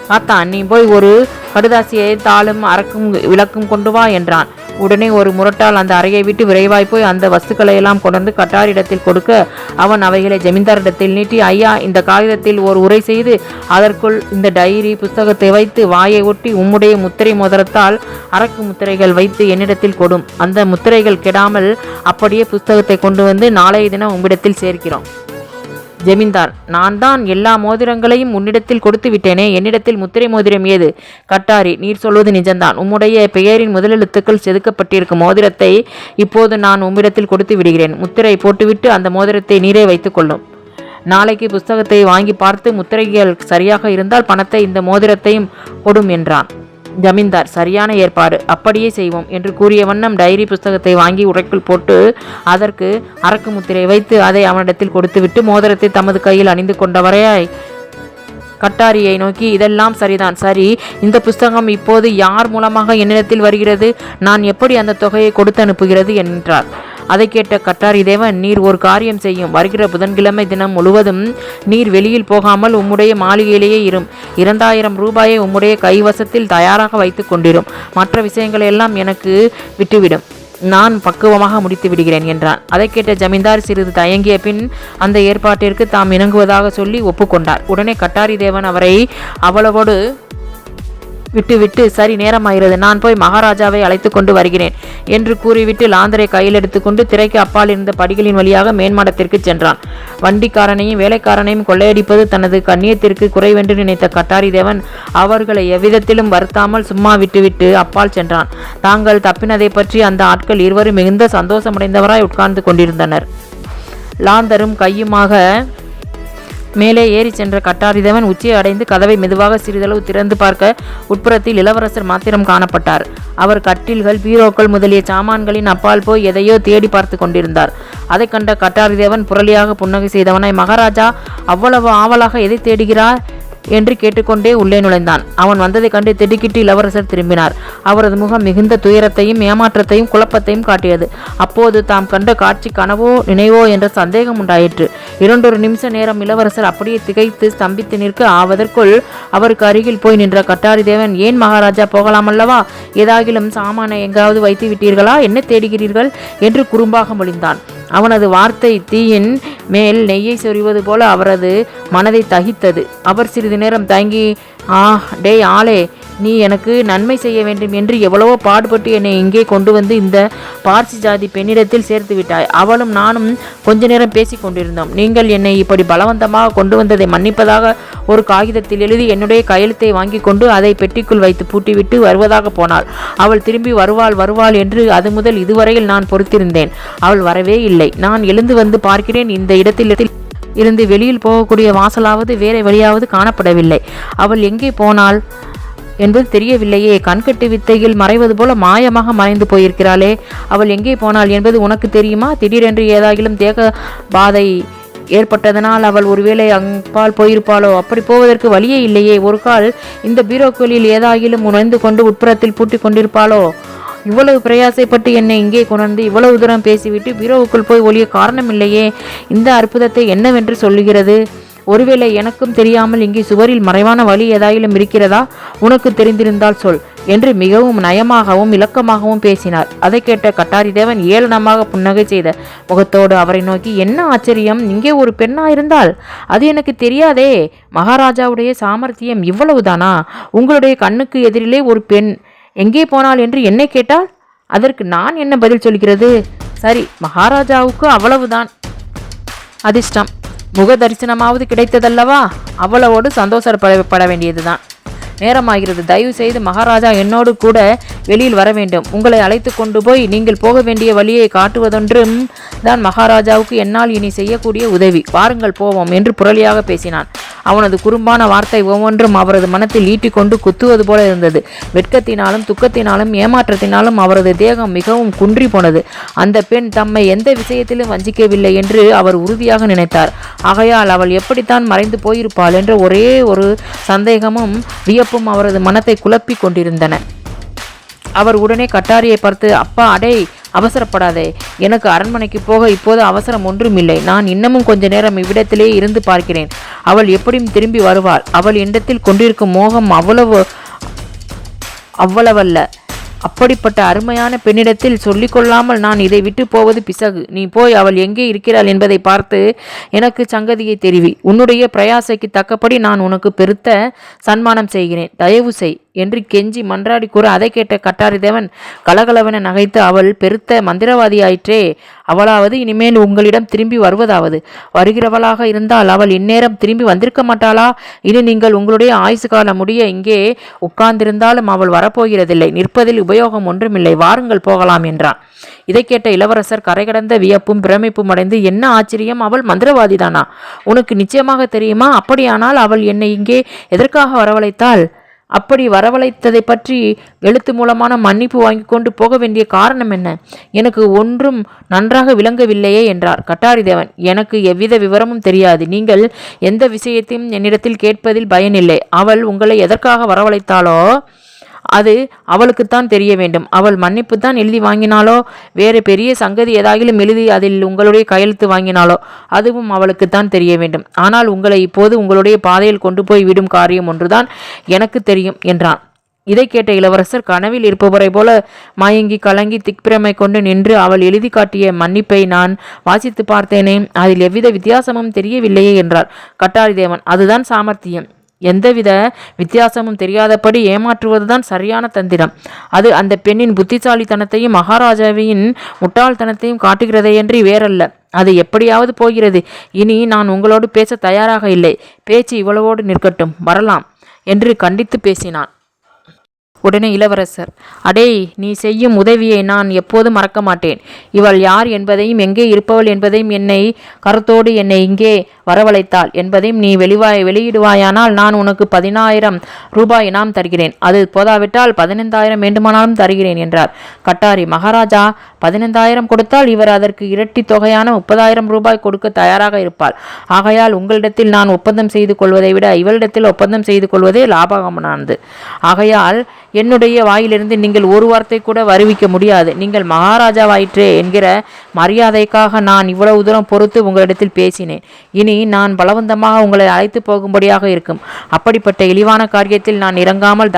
தாத்தா, நீ போய் ஒரு கடுதாசியை தாளும் அரக்கும் விளக்கும் கொண்டு வா என்றான். உடனே ஒரு முரட்டால் அந்த அறையை விட்டு விரைவாய் போய் அந்த வஸ்துக்களை எல்லாம் கொண்டு கட்டாரிடத்தில் கொடுக்க அவன் அவைகளை ஜமீன்தாரிடத்தில் நீட்டி, ஐயா, இந்த காகிதத்தில் ஒரு உரை செய்து அதற்குள் இந்த டைரி புஸ்தகத்தை வைத்து வாயை ஒட்டி உம்முடைய முத்திரை மோதிரத்தால் அரக்கு முத்திரைகள் வைத்து என்னிடத்தில் கொடும். அந்த முத்திரைகள் கெடாமல் அப்படியே புஸ்தகத்தை கொண்டு வந்து நாளைய தினம் உம்மிடத்தில் சேர்க்கிறோம். ஜமீன்தார், நான் தான் எல்லா மோதிரங்களையும் உன்னிடத்தில் கொடுத்து விட்டேனே, என்னிடத்தில் முத்திரை மோதிரம் ஏது? கட்டாரி, நீர் சொல்வது நிஜம்தான். உம்முடைய பெயரின் முதலெழுத்துக்கள் செதுக்கப்பட்டிருக்கும் மோதிரத்தை இப்போது நான் உம்மிடத்தில் கொடுத்து விடுகிறேன். முத்திரை போட்டுவிட்டு அந்த மோதிரத்தை நீரே வைத்துக் கொள்ளும். நாளைக்கு புஸ்தகத்தை வாங்கி பார்த்து முத்திரைகள் சரியாக இருந்தால் பணத்தை இந்த மோதிரத்தையும் கொடும் என்றான். ஜமீன்தார், சரியான ஏற்பாடு, அப்படியே செய்வோம் என்று கூறிய வண்ணம் டைரி புஸ்தகத்தை வாங்கி உரைக்குள் போட்டு அதற்கு அரக்கு முத்திரை வைத்து அதை அவனிடத்தில் கொடுத்துவிட்டு மோதிரத்தை தமது கையில் அணிந்து கொண்டவரையாய் கட்டாரியை நோக்கி, இதெல்லாம் சரிதான். சரி, இந்த புஸ்தகம் இப்போது யார் மூலமாக என்னிடத்தில் வருகிறது? நான் எப்படி அந்த தொகையை கொடுத்து அனுப்புகிறது என்றார். அதை கேட்ட கட்டாரி தேவன், நீர் ஒரு காரியம் செய்யும். வருகிற புதன்கிழமை தினம் முழுவதும் நீர் வெளியில் போகாமல் உம்முடைய மாளிகையிலேயே இரும். 2000 ரூபாயை உம்முடைய கைவசத்தில் தயாராக வைத்து கொண்டிரும். மற்ற விஷயங்களை எல்லாம் எனக்கு விட்டுவிடும். நான் பக்குவமாக முடித்து விடுகிறேன் என்றான். அதை கேட்ட ஜமீன்தார் சிறிது தயங்கிய பின் அந்த ஏற்பாட்டிற்கு தாம் இணங்குவதாக சொல்லி ஒப்புக்கொண்டார். உடனே கட்டாரி தேவன் அவரை அவ்வளவோடு விட்டுவிட்டு, சரி, நேரமாகிறது, நான் போய் மகாராஜாவை அழைத்து கொண்டு வருகிறேன் என்று கூறிவிட்டு லாந்தரை கையில் எடுத்துக்கொண்டு திரைக்கு அப்பால் இருந்த படிகளின் வழியாக மேன்மாடத்திற்கு சென்றான். வண்டிக்காரனையும் வேலைக்காரனையும் கொள்ளையடிப்பது தனது கண்ணியத்திற்கு குறைவென்று நினைத்த கட்டாரி தேவன் அவர்களை எவ்விதத்திலும் வருத்தாமல் சும்மா விட்டுவிட்டு அப்பால் சென்றான். தாங்கள் தப்பினதை பற்றி அந்த ஆட்கள் இருவரும் மிகுந்த சந்தோஷமடைந்தவராய் உட்கார்ந்து கொண்டிருந்தனர். லாந்தரும் கையுமாக மேலே ஏறி சென்ற கட்டாரிதவன் உச்சியை அடைந்து கதவை மெதுவாக சிறிதளவு திறந்து பார்க்க உட்புறத்தில் இளவரசர் மாத்திரம் காணப்பட்டார். அவர் கட்டில்கள், பீரோக்கள் முதலிய சாமான்களின் அப்பால் போய் எதையோ தேடி பார்த்து கொண்டிருந்தார். அதை கண்ட கட்டாரிதேவன் புரளியாக புன்னகை செய்தவனாய், மகாராஜா அவ்வளவு ஆவலாக எதை தேடுகிறார் என்று கேட்டுக்கொண்டே உள்ளே நுழைந்தான். அவன் வந்ததைக் கண்டு திடுக்கிட்டு இளவரசர் திரும்பினார். அவரது முகம் மிகுந்த துயரத்தையும் ஏமாற்றத்தையும் குழப்பத்தையும் காட்டியது. அப்போது தாம் கண்ட காட்சி கனவோ நினைவோ என்ற சந்தேகம் உண்டாயிற்று. 2 நிமிஷ நேரம் இளவரசர் அப்படியே திகைத்து ஸ்தம்பித்து நிற்க ஆவதற்குள் அவருக்கு அருகில் போய் நின்ற கட்டாரி தேவன், ஏன் மகாராஜா, போகலாமல்லவா? ஏதாகிலும் சாமானை எங்காவது வைத்து விட்டீர்களா? என்ன தேடுகிறீர்கள் என்று குறும்பாக மொழிந்தான். அவனது வார்த்தை தீயின் மேல் நெய்யை சொறிவது போல அவரது மனதை தகித்தது. அவர் சிறிது நேரம் தயங்கி, டேய் ஆளே, நீ எனக்கு நன்மை செய்ய வேண்டும் என்று எவ்வளவோ பாடுபட்டு என்னை இங்கே கொண்டு வந்து இந்த பார்சி ஜாதி பெண்ணிடத்தில் சேர்த்து விட்டாய். அவளும் நானும் கொஞ்ச நேரம் பேசி கொண்டிருந்தோம். நீங்கள் என்னை இப்படி பலவந்தமாக கொண்டு வந்ததை மன்னிப்பதாக ஒரு காகிதத்தில் எழுதி என்னுடைய கையெழுத்தை வாங்கி கொண்டு அதை பெட்டிக்குள் வைத்து பூட்டிவிட்டு வருவதாக போனாள். அவள் திரும்பி வருவாள் என்று அது முதல் இதுவரையில் நான் பொறுத்திருந்தேன். அவள் வரவே இல்லை. நான் எழுந்து வந்து பார்க்கிறேன், இந்த இடத்தில் இருந்து வெளியில் போகக்கூடிய வாசலாவது வேற வழியாவது காணப்படவில்லை. அவள் எங்கே போனாள் என்பது தெரியவில்லையே. கண்கட்டு வித்தையில் மறைவது போல மாயமாக மறைந்து போயிருக்கிறாளே. அவள் எங்கே போனாள் என்பது உனக்கு தெரியுமா? திடீரென்று ஏதாகிலும் தேக பாதை ஏற்பட்டதனால் அவள் ஒருவேளை அப்பால் போயிருப்பாளோ? அப்படி போவதற்கு வழியே இல்லையே. ஒரு கால் இந்த பீரோக்களில் ஏதாகிலும் உணர்ந்து கொண்டு உட்புறத்தில் பூட்டி கொண்டிருப்பாளோ? இவ்வளவு பிரயாசைப்பட்டு என்னை இங்கே கொண்டு இவ்வளவு தூரம் பேசிவிட்டு பீரோவுக்குள் போய் ஒளிய காரணம் இல்லையே. இந்த அற்புதத்தை என்னவென்று சொல்லுகிறது? ஒருவேளை எனக்கும் தெரியாமல் இங்கே சுவரில் மறைவான வழி ஏதாயிலும் இருக்கிறதா? உனக்கு தெரிந்திருந்தால் சொல் என்று மிகவும் நயமாகவும் இலக்கமாகவும் பேசினார். அதை கேட்ட கட்டாரி தேவன் ஏளனமாக புன்னகை செய்த முகத்தோடு அவரை நோக்கி, என்ன ஆச்சரியம், இங்கே ஒரு பெண்ணாயிருந்தால் அது எனக்கு தெரியாதே. மகாராஜாவுடைய சாமர்த்தியம் இவ்வளவுதானா? உங்களுடைய கண்ணுக்கு எதிரிலே ஒரு பெண் எங்கே போனாள் என்று என்னை கேட்டால் அதற்கு நான் என்ன பதில் சொல்கிறது? சரி, மகாராஜாவுக்கு அவ்வளவுதான் அதிர்ஷ்டம், முக தரிசனமாவது கிடைத்ததல்லவா? அவ்வளவோடு சந்தோஷப்பட வேண்டியதுதான். நேரமாகிறது, தயவு செய்து மகாராஜா என்னோடு கூட வெளியில் வர வேண்டும். உங்களை அழைத்து கொண்டு போய் நீங்கள் போக வேண்டிய வழியை காட்டுவதொன்றும் தான் மகாராஜாவுக்கு என்னால் இனி செய்யக்கூடிய உதவி. வாருங்கள் போவோம் என்று புரளியாக பேசினான். அவனது குறும்பான வார்த்தை ஒவ்வொன்றும் அவரது மனத்தில் ஈட்டிக்கொண்டு குத்துவது போல இருந்தது. வெட்கத்தினாலும் துக்கத்தினாலும் ஏமாற்றத்தினாலும் அவரது தேகம் மிகவும் குன்றி போனது. அந்த பெண் தம்மை எந்த விஷயத்திலும் வஞ்சிக்கவில்லை என்று அவர் உறுதியாக நினைத்தார். ஆகையால் அவள் எப்படித்தான் மறைந்து போயிருப்பாள் என்ற ஒரே ஒரு சந்தேகமும் வியப்பும் அவரது மனத்தை குழப்பி கொண்டிருந்தன. அவர் உடனே கட்டாரியை பார்த்து, அப்பா, அடே, அவசரப்படாதே. எனக்கு அரண்மனைக்கு போக இப்போது அவசரம் ஒன்றுமில்லை. நான் இன்னமும் கொஞ்ச நேரம் இவ்விடத்திலே இருந்து பார்க்கிறேன். அவள் எப்படியும் திரும்பி வருவாள். அவள் என்னிடத்தில் கொண்டிருக்கும் மோகம் அவ்வளவல்ல. அப்படிப்பட்ட அருமையான பெண்ணிடத்தில் சொல்லிக்கொள்ளாமல் நான் இதை விட்டு போவது பிசகு. நீ போய் அவள் எங்கே இருக்கிறாள் என்பதை பார்த்து எனக்கு சங்கதியை தெரிவி. உன்னுடைய பிரயாசைக்கு தக்கபடி நான் உனக்கு பெருத்த சன்மானம் செய்கிறேன். தயவு செய் என்று கெஞ்சி மன்றாடி கூற அதை கேட்ட கட்டாரிதேவன் கலகலவென நகைத்து, அவள் பெருத்த மந்திரவாதியாயிற்றே, அவளாவது இனிமேல் உங்களிடம் திரும்பி வருவதாவது? வருகிறவளாக இருந்தால் அவள் இந்நேரம் திரும்பி வந்திருக்க மாட்டாளா? இனி நீங்கள் உங்களுடைய ஆயுசு காலம் முடிய இங்கே உட்கார்ந்திருந்தாலும் அவள் வரப்போகிறதில்லை. நிற்பதில் உபயோகம் ஒன்றுமில்லை. வாருங்கள் போகலாம் என்றான். இதை கேட்ட இளவரசர் கரைகடந்த வியப்பும் பிரமிப்பும் அடைந்து, என்ன ஆச்சரியம்! அவள் மந்திரவாதிதானா? உனக்கு நிச்சயமாக தெரியுமா? அப்படியானால் அவள் என்னை இங்கே எதற்காக வரவழைத்தாள்? அப்படி வரவழைத்ததை பற்றி எழுத்து மூலமான மன்னிப்பு வாங்கி கொண்டு போக வேண்டிய காரணம் என்ன? எனக்கு ஒன்றும் நன்றாக விளங்கவில்லையே என்றார் கட்டாரிதேவன். எனக்கு எவ்வித விவரமும் தெரியாது. நீங்கள் எந்த விஷயத்தையும் என்னிடத்தில் கேட்பதில் பயனில்லை. அவள் உங்களை எதற்காக வரவழைத்தாளோ அது அவளுக்குத்தான் தெரிய வேண்டும். அவள் மன்னிப்பு தான் எழுதி வாங்கினாலோ, வேறு பெரிய சங்கதி ஏதாகிலும் எழுதி அதில் உங்களுடைய கையெழுத்து வாங்கினாலோ அதுவும் அவளுக்குத்தான் தெரிய வேண்டும். ஆனால் உங்களை இப்போது உங்களுடைய பாதையில் கொண்டு போய் விடும் காரியம் ஒன்றுதான் எனக்கு தெரியும் என்றான். இதை கேட்ட இளவரசர் கனவில் இருப்பவரை போல மயங்கி கலங்கி திக்பிரமை கொண்டு நின்று, அவள் எழுதி காட்டிய மன்னிப்பை நான் வாசித்து பார்த்தேனே, அதில் எவ்வித வித்தியாசமும் தெரியவில்லையே என்றார் கட்டாரிதேவன். அதுதான் சாமர்த்தியம். எந்தவித வித்தியாசமும் தெரியாதபடி ஏமாற்றுவதுதான் சரியான தந்திரம். அது அந்த பெண்ணின் புத்திசாலித்தனத்தையும் மகாராஜாவின் முட்டாள்தனத்தையும் காட்டுகிறதையன்றி வேறல்ல. அது எப்படியாவது போகிறது. இனி நான் உங்களோடு பேச தயாராக இல்லை. பேச்சு இவ்வளவோடு நிற்கட்டும், வரலாம் என்று கண்டித்து பேசினான். உடனே இளவரசர், அடே, நீ செய்யும் உதவியை நான் எப்போதும் மறக்க மாட்டேன். இவள் யார் என்பதையும் எங்கே இருப்பவள் என்பதையும் என்னை கருத்தோடு என்னை இங்கே வரவழைத்தாள் என்பதையும் நீ வெளியிடுவாயானால் நான் உனக்கு 10,000 ரூபாய் இனாம் தருகிறேன். அது போதாவிட்டால் 15,000 வேண்டுமானாலும் தருகிறேன் என்றார் கட்டாரி. மகாராஜா 15,000 கொடுத்தால் இவர் அதற்கு இரட்டி தொகையான 30,000 ரூபாய் கொடுக்க தயாராக இருப்பாள். ஆகையால் உங்களிடத்தில் நான் ஒப்பந்தம் செய்து கொள்வதை விட இவளிடத்தில் ஒப்பந்தம் செய்து கொள்வதே லாபகமானது. ஆகையால் என்னுடைய வாயிலிருந்து நீங்கள் ஒரு வார்த்தை கூட வருவிக்க முடியாது. நீங்கள் மகாராஜாவாயிற்றே என்கிற மரியாதைக்காக நான் இவ்வளவு தூரம் பொறுத்து உங்களிடத்தில் பேசினேன். இனி நான் பலவந்தமாக உங்களை அழைத்து போகும்படியாக இருக்கும். அப்படிப்பட்ட இழிவான காரியத்தில் நான் இறங்காமல்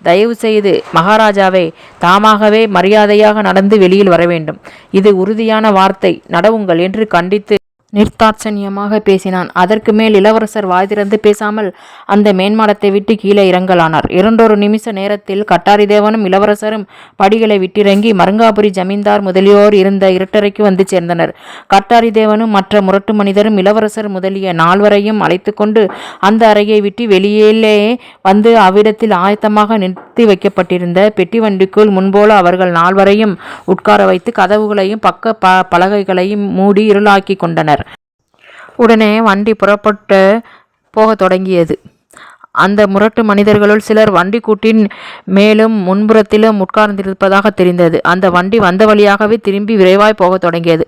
தயவு செய்து மகாராஜாவை தாமாகவே மரியாதையாக நடந்து வெளியில் வர வேண்டும். இது உறுதியான வார்த்தை, நடவுங்கள் என்று கண்டித்து நிர்தாட்சணியமாக பேசினான். அதற்கு மேல் இளவரசர் வாய் திறந்து பேசாமல் அந்த மேன்மாடத்தை விட்டு கீழே இறங்கலானார். 2 நிமிஷ நேரத்தில் கட்டாரிதேவனும் இளவரசரும் படிகளை விட்டிறங்கி மருங்காபுரி ஜமீன்தார் முதலியோர் இருந்த இருட்டறைக்கு வந்து சேர்ந்தனர். கட்டாரிதேவனும் மற்ற முரட்டு மனிதரும் இளவரசர் முதலிய 4வரையும் அழைத்து கொண்டு அந்த அறையை விட்டு வெளியிலே வந்து அவ்விடத்தில் ஆயத்தமாக நிறுத்தி வைக்கப்பட்டிருந்த பெட்டி வண்டிக்குள் முன்போல அவர்கள் 4வரையும் உட்கார வைத்து கதவுகளையும் பக்க பலகைகளையும் மூடி இருளாக்கி கொண்டனர். உடனே வண்டி புறப்பட்டு போகத் தொடங்கியது. அந்த முரட்டு மனிதர்களுள் சிலர் வண்டி கூட்டின் மேலும் முன்புறத்திலும் உட்கார்ந்திருப்பதாக தெரிந்தது. அந்த வண்டி வந்த வழியாகவே திரும்பி விரைவாய் போகத் தொடங்கியது.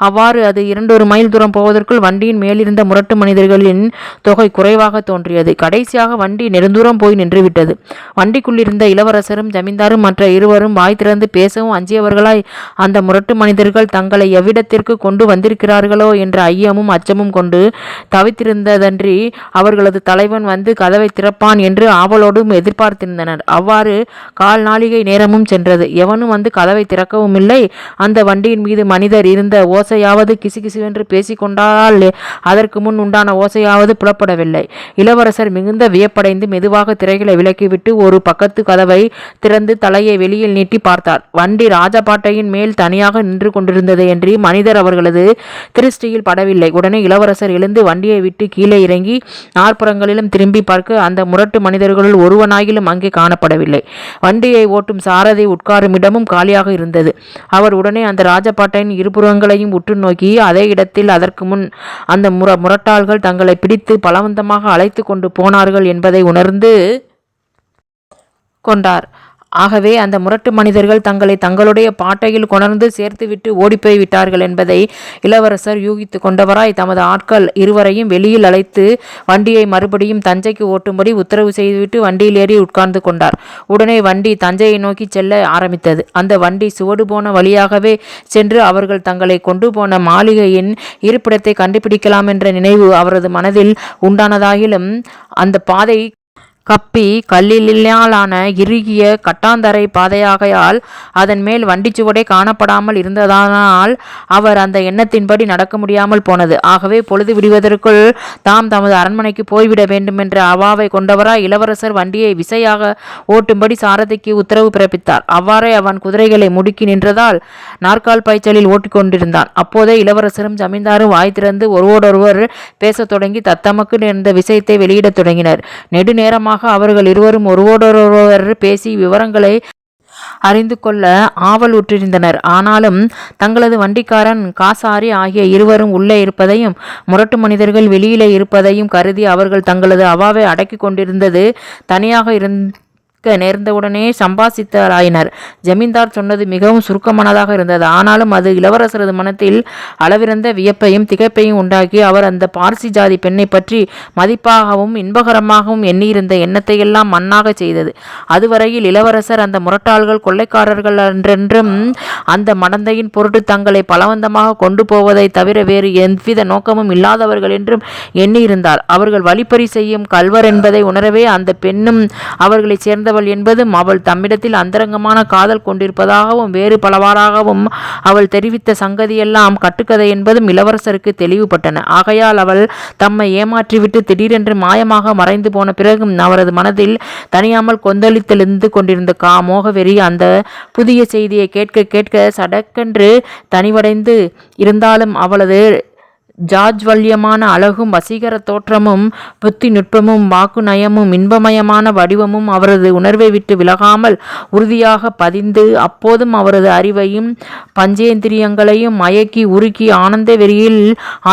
அவ்வாறு அது 2 மைல் தூரம் போவதற்குள் வண்டியின் மேலிருந்த முரட்டு மனிதர்களின் தொகை குறைவாக தோன்றியது. கடைசியாக வண்டி நெடுந்தூரம் போய் நின்றுவிட்டது. வண்டிக்குள்ளிருந்த இளவரசரும் ஜமீன்தாரும் மற்ற இருவரும் வாய் திறந்து பேசவும் அஞ்சியவர்களாய் அந்த முரட்டு மனிதர்கள் தங்களை எவ்விடத்திற்கு கொண்டு வந்திருக்கிறார்களோ என்ற ஐயமும் அச்சமும் கொண்டு தவித்திருந்ததன்றி அவர்களது தலைவன் வந்து கதவை திறப்பான் என்று ஆவலோடும் எதிர்பார்த்திருந்தனர். அவ்வாறு 1/4 நாழிகை நேரமும் சென்றது. எவனும் வந்து கதவை திறக்கவும் இல்லை. அந்த வண்டியின் மீது மனிதர் இருந்த ஓசையாவது கிசுகிசுவென்று பேசிக்கொண்டால் அதற்கு முன் உண்டான ஓசையாவது புலப்படவில்லை. இளவரசர் மிகுந்த வியப்படைந்து மெதுவாக திரைகளை விலக்கிவிட்டு ஒரு பக்கத்து கதவை திறந்து தலையை வெளியில் நீட்டி பார்த்தார். வண்டி ராஜபாட்டையின் மேல் தனியாக நின்று கொண்டிருந்தது என்று மனிதர் அவர்களது திருஷ்டியில் படவில்லை. உடனே இளவரசர் எழுந்து வண்டியை விட்டு கீழே இறங்கி 4 புறங்களிலும் திரும்பி பார்க்க அந்த முரட்டு மனிதர்களுள் ஒருவனாகிலும் அங்கே காணப்படவில்லை. வண்டியை ஓட்டும் சாரதி உட்காரும் இடமும் காலியாக இருந்தது. அவர் உடனே அந்த ராஜபாட்டையின் இருபுறங்களையும் உற்று நோக்கி அதே இடத்தில் அதற்கு முன் அந்த முரட்டாள்கள் தங்களை பிடித்து பலவந்தமாக அழைத்து கொண்டு போனார்கள் என்பதை உணர்ந்து கொண்டார். ஆகவே அந்த முரட்டு மனிதர்கள் தங்களை தங்களுடைய பாட்டையில் கொணர்ந்து சேர்த்துவிட்டு ஓடிப்போய் விட்டார்கள் என்பதை இளவரசர் யூகித்து கொண்டவராய் தமது ஆட்கள் இருவரையும் வெளியில் அழைத்து வண்டியை மறுபடியும் தஞ்சைக்கு ஓட்டும்படி உத்தரவு செய்துவிட்டு வண்டியில் ஏறி உட்கார்ந்து கொண்டார். உடனே வண்டி தஞ்சையை நோக்கி செல்ல ஆரம்பித்தது. அந்த வண்டி சுவடு போன வழியாகவே சென்று அவர்கள் தங்களை கொண்டு போன மாளிகையின் இருப்பிடத்தை கண்டுபிடிக்கலாம் என்ற நினைவு அவரது மனதில் உண்டானதாகிலும் அந்த பாதை கப்பி கல்லிலான இறுகிய கட்டாந்தரை பாதையாகையால் அதன் மேல் வண்டிச்சுவடே காணப்படாமல் இருந்ததனால் அவர் அந்த எண்ணத்தின்படி நடக்க முடியாமல் போனது. ஆகவே பொழுது விடுவதற்குள் தாம் தமது அரண்மனைக்கு போய்விட வேண்டுமென்ற அவாவை கொண்டவராய் இளவரசர் வண்டியை விசையாக ஓட்டும்படி சாரதிக்கு உத்தரவு பிறப்பித்தார். அவ்வாறே அவன் குதிரைகளை முடுக்கி நின்றதால் நாற்கால் பாய்ச்சலில் ஓட்டிக்கொண்டிருந்தான். அப்போதே இளவரசரும் ஜமீன்தாரும் வாய் திறந்து ஒருவரோடொருவர் பேசத் தொடங்கி தத்தமக்கு நேர்ந்த விஷயத்தை வெளியிடத் தொடங்கினர். நெடுநேரமாக அவர்கள் இருவரும் ஒருவரோடொருவர் பேசி விவரங்களை அறிந்து கொள்ள ஆவல் உற்றிருந்தனர். ஆனாலும் தங்களது வண்டிக்காரன் காசாரி ஆகிய இருவரும் உள்ளே இருப்பதையும் முரட்டு மனிதர்கள் வெளியிலே இருப்பதையும் கருதி அவர்கள் தங்களது அவாவை அடக்கி கொண்டிருந்தது தனியாக நேர்ந்தவுடனே சம்பாசித்தராயினர். ஜமீன்தார் சொன்னது மிகவும் சுருக்கமானதாக இருந்தது. ஆனாலும் அது இளவரசரது மனத்தில் அளவிறந்த வியப்பையும் திகைப்பையும் உண்டாக்கி அவர் அந்த பார்சி ஜாதி பெண்ணை பற்றி மதிப்பாகவும் இன்பகரமாகவும் எண்ணியிருந்த எண்ணத்தையெல்லாம் மண்ணாக செய்தது. அதுவரையில் இளவரசர் அந்த முரட்டாள்கள் கொள்ளைக்காரர்கள் என்றென்றும் அந்த மடந்தையின் பொருட்டு தங்களை பலவந்தமாக கொண்டு போவதை தவிர வேறு எவ்வித நோக்கமும் இல்லாதவர்கள் என்றும் எண்ணியிருந்தார். அவர்கள் வழிப்பறி செய்யும் கள்வர் என்பதை உணரவே அந்த பெண்ணும் அவர்களை சேர்ந்த என்பதும் அவள் தம்மிடத்தில் அந்தரங்கமான காதல் கொண்டிருப்பதாகவும் வேறு பலவாறாகவும் அவள் தெரிவித்த சங்கதியெல்லாம் கட்டுக்கதை என்பதும் இளவரசருக்கு தெளிவுபட்டன. ஆகையால் அவள் தம்மை ஏமாற்றிவிட்டு திடீரென்று மாயமாக மறைந்து போன பிறகும் அவரது மனதில் தனியாமல் கொந்தளித்தெழுந்து கொண்டிருந்த மோகவெறி அந்த புதிய செய்தியை கேட்க கேட்க சடக்கென்று தனிவடைந்து இருந்தாலும் அவளது ஜாஜ்வல்யமான அழகும் வசீகர தோற்றமும் புத்தி நுட்பமும் வாக்கு நயமும் இன்பமயமான வடிவமும் அவரது உணர்வை விட்டு விலகாமல் உறுதியாக பதிந்து அப்போதும் அவரது அறிவையும் பஞ்சேந்திரியங்களையும் மயக்கி உருக்கி ஆனந்த வெறியில்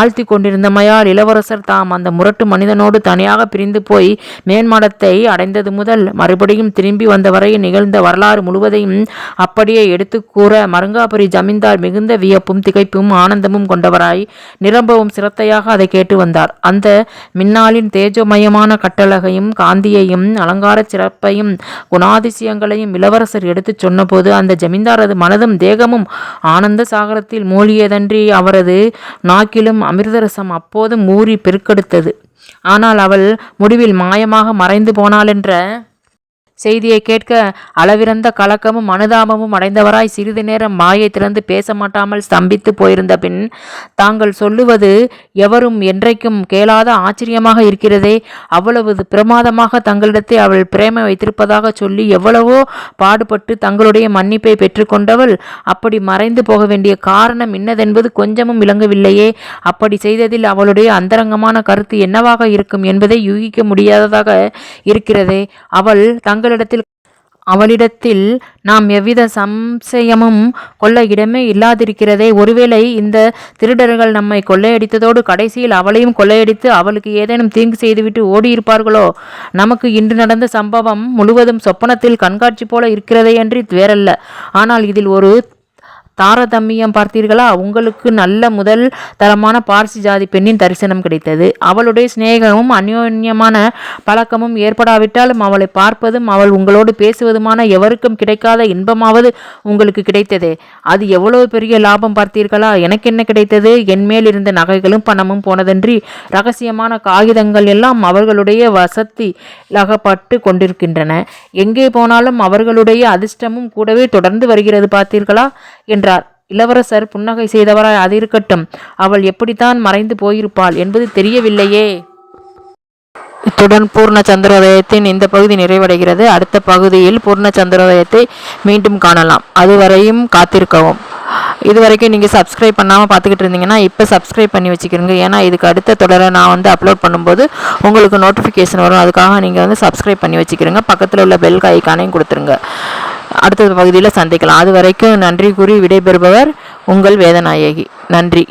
ஆழ்த்தி கொண்டிருந்தமையால் இளவரசர் தாம் அந்த முரட்டு மனிதனோடு தனியாக பிரிந்து போய் மேன்மாடத்தை அடைந்தது முதல் மறுபடியும் திரும்பி வந்தவரை நிகழ்ந்த வரலாறு முழுவதையும் அப்படியே எடுத்து கூற மருங்காபுரி ஜமீன்தார் மிகுந்த வியப்பும் திகைப்பும் ஆனந்தமும் கொண்டவராய் நிரம்பவும் சிரத்தையாக அதை கேட்டு வந்தார். அந்த மின்னாளின் தேஜோமயமான கட்டழகையும் காந்தியையும் அலங்கார சிறப்பையும் குணாதிசயங்களையும் இளவரசர் எடுத்துச் சொன்னபோது அந்த ஜமீன்தாரது மனதும் தேகமும் ஆனந்த சாகரத்தில் மூழ்கியதன்றி அவரது நாக்கிலும் அமிர்தரசம் அப்போதும் ஊறி பெருக்கெடுத்தது. ஆனால் அவள் முடிவில் மாயமாக மறைந்து போனாளென்ற செய்தியை கேட்க அளவிறந்த கலக்கமும் அனுதாபமும் அடைந்தவராய் சிறிது நேரம் வாயை திறந்து பேச மாட்டாமல் ஸ்தம்பித்து போயிருந்த பின், தாங்கள் சொல்லுவது எவரும் என்றைக்கும் கேளாத ஆச்சரியமாக இருக்கிறதே, அவ்வளவு பிரமாதமாக தங்களிடத்தை அவள் பிரேமை வைத்திருப்பதாக சொல்லி எவ்வளவோ பாடுபட்டு தங்களுடைய மன்னிப்பை பெற்றுக்கொண்டவள் அப்படி மறைந்து போக வேண்டிய காரணம் இன்னதென்பது கொஞ்சமும் விளங்கவில்லையே. அப்படி செய்ததில் அவளுடைய அந்தரங்கமான கருத்து என்னவாக இருக்கும் என்பதை யூகிக்க முடியாததாக இருக்கிறதே. அவளிடத்தில் நாம் எவ்வித சம்சயமும் கொள்ள இடமே இல்லாதிருக்கிறதே. ஒருவேளை இந்த திருடர்கள் நம்மை கொள்ளையடித்ததோடு கடைசியில் அவளையும் கொள்ளையடித்து அவளுக்கு ஏதேனும் தீங்கு செய்துவிட்டு ஓடியிருப்பார்களோ? நமக்கு இன்று நடந்த சம்பவம் முழுவதும் சொப்பனத்தில் கண்காட்சி போல இருக்கிறதே அன்றி வேறல்ல. ஆனால் இதில் ஒரு தாரதமியம் பார்த்தீர்களா? உங்களுக்கு நல்ல முதல் தரமான பார்சி ஜாதி பெண்ணின் தரிசனம் கிடைத்தது. அவளுடைய சிநேகமும் அந்யோன்யமான பழக்கமும் ஏற்படாவிட்டாலும் அவளை பார்ப்பதும் அவள் உங்களோடு பேசுவதுமான எவருக்கும் கிடைக்காத இன்பமாவது உங்களுக்கு கிடைத்ததே. அது எவ்வளவு பெரிய லாபம் பார்த்தீர்களா? எனக்கு என்ன கிடைத்தது? என் மேல் இருந்த நகைகளும் பணமும் போனதன்றி ரகசியமான காகிதங்கள் எல்லாம் அவர்களுடைய வசத்தில் அகப்பட்டு கொண்டிருக்கின்றன. எங்கே போனாலும் அவர்களுடைய அதிர்ஷ்டமும் கூடவே தொடர்ந்து வருகிறது பார்த்தீர்களா என்றார். இளவரசர் புன்னகை செய்தவராய், அது இருக்கட்டும், அவள் எப்படித்தான் மறைந்து போயிருப்பாள் என்பது தெரியவில்லையே. இத்துடன் பூர்ண சந்திரோதயத்தின் இந்த பகுதி நிறைவடைகிறது. அடுத்த பகுதியில் பூர்ண சந்திரோதயத்தை மீண்டும் காணலாம். அதுவரையும் காத்திருக்கவும். இதுவரைக்கும் நீங்கள் சப்ஸ்கிரைப் பண்ணாமல் பார்த்துக்கிட்டு இருந்தீங்கன்னா இப்போ சப்ஸ்கிரைப் பண்ணி வச்சுக்கிறீங்க. ஏன்னா இதுக்கு அடுத்த தொடரை நான் அப்லோட் பண்ணும்போது உங்களுக்கு நோட்டிஃபிகேஷன் வரும். அதுக்காக நீங்கள் சப்ஸ்கிரைப் பண்ணி வச்சுக்கிறீங்க. பக்கத்தில் உள்ள பெல் ஐக்கானையும் கொடுத்துருங்க. அடுத்த பகுதியில் சந்திக்கலாம். அது வரைக்கும் நன்றி கூறி விடைபெறுபவர் உங்கள் வேதநாயகி. நன்றி.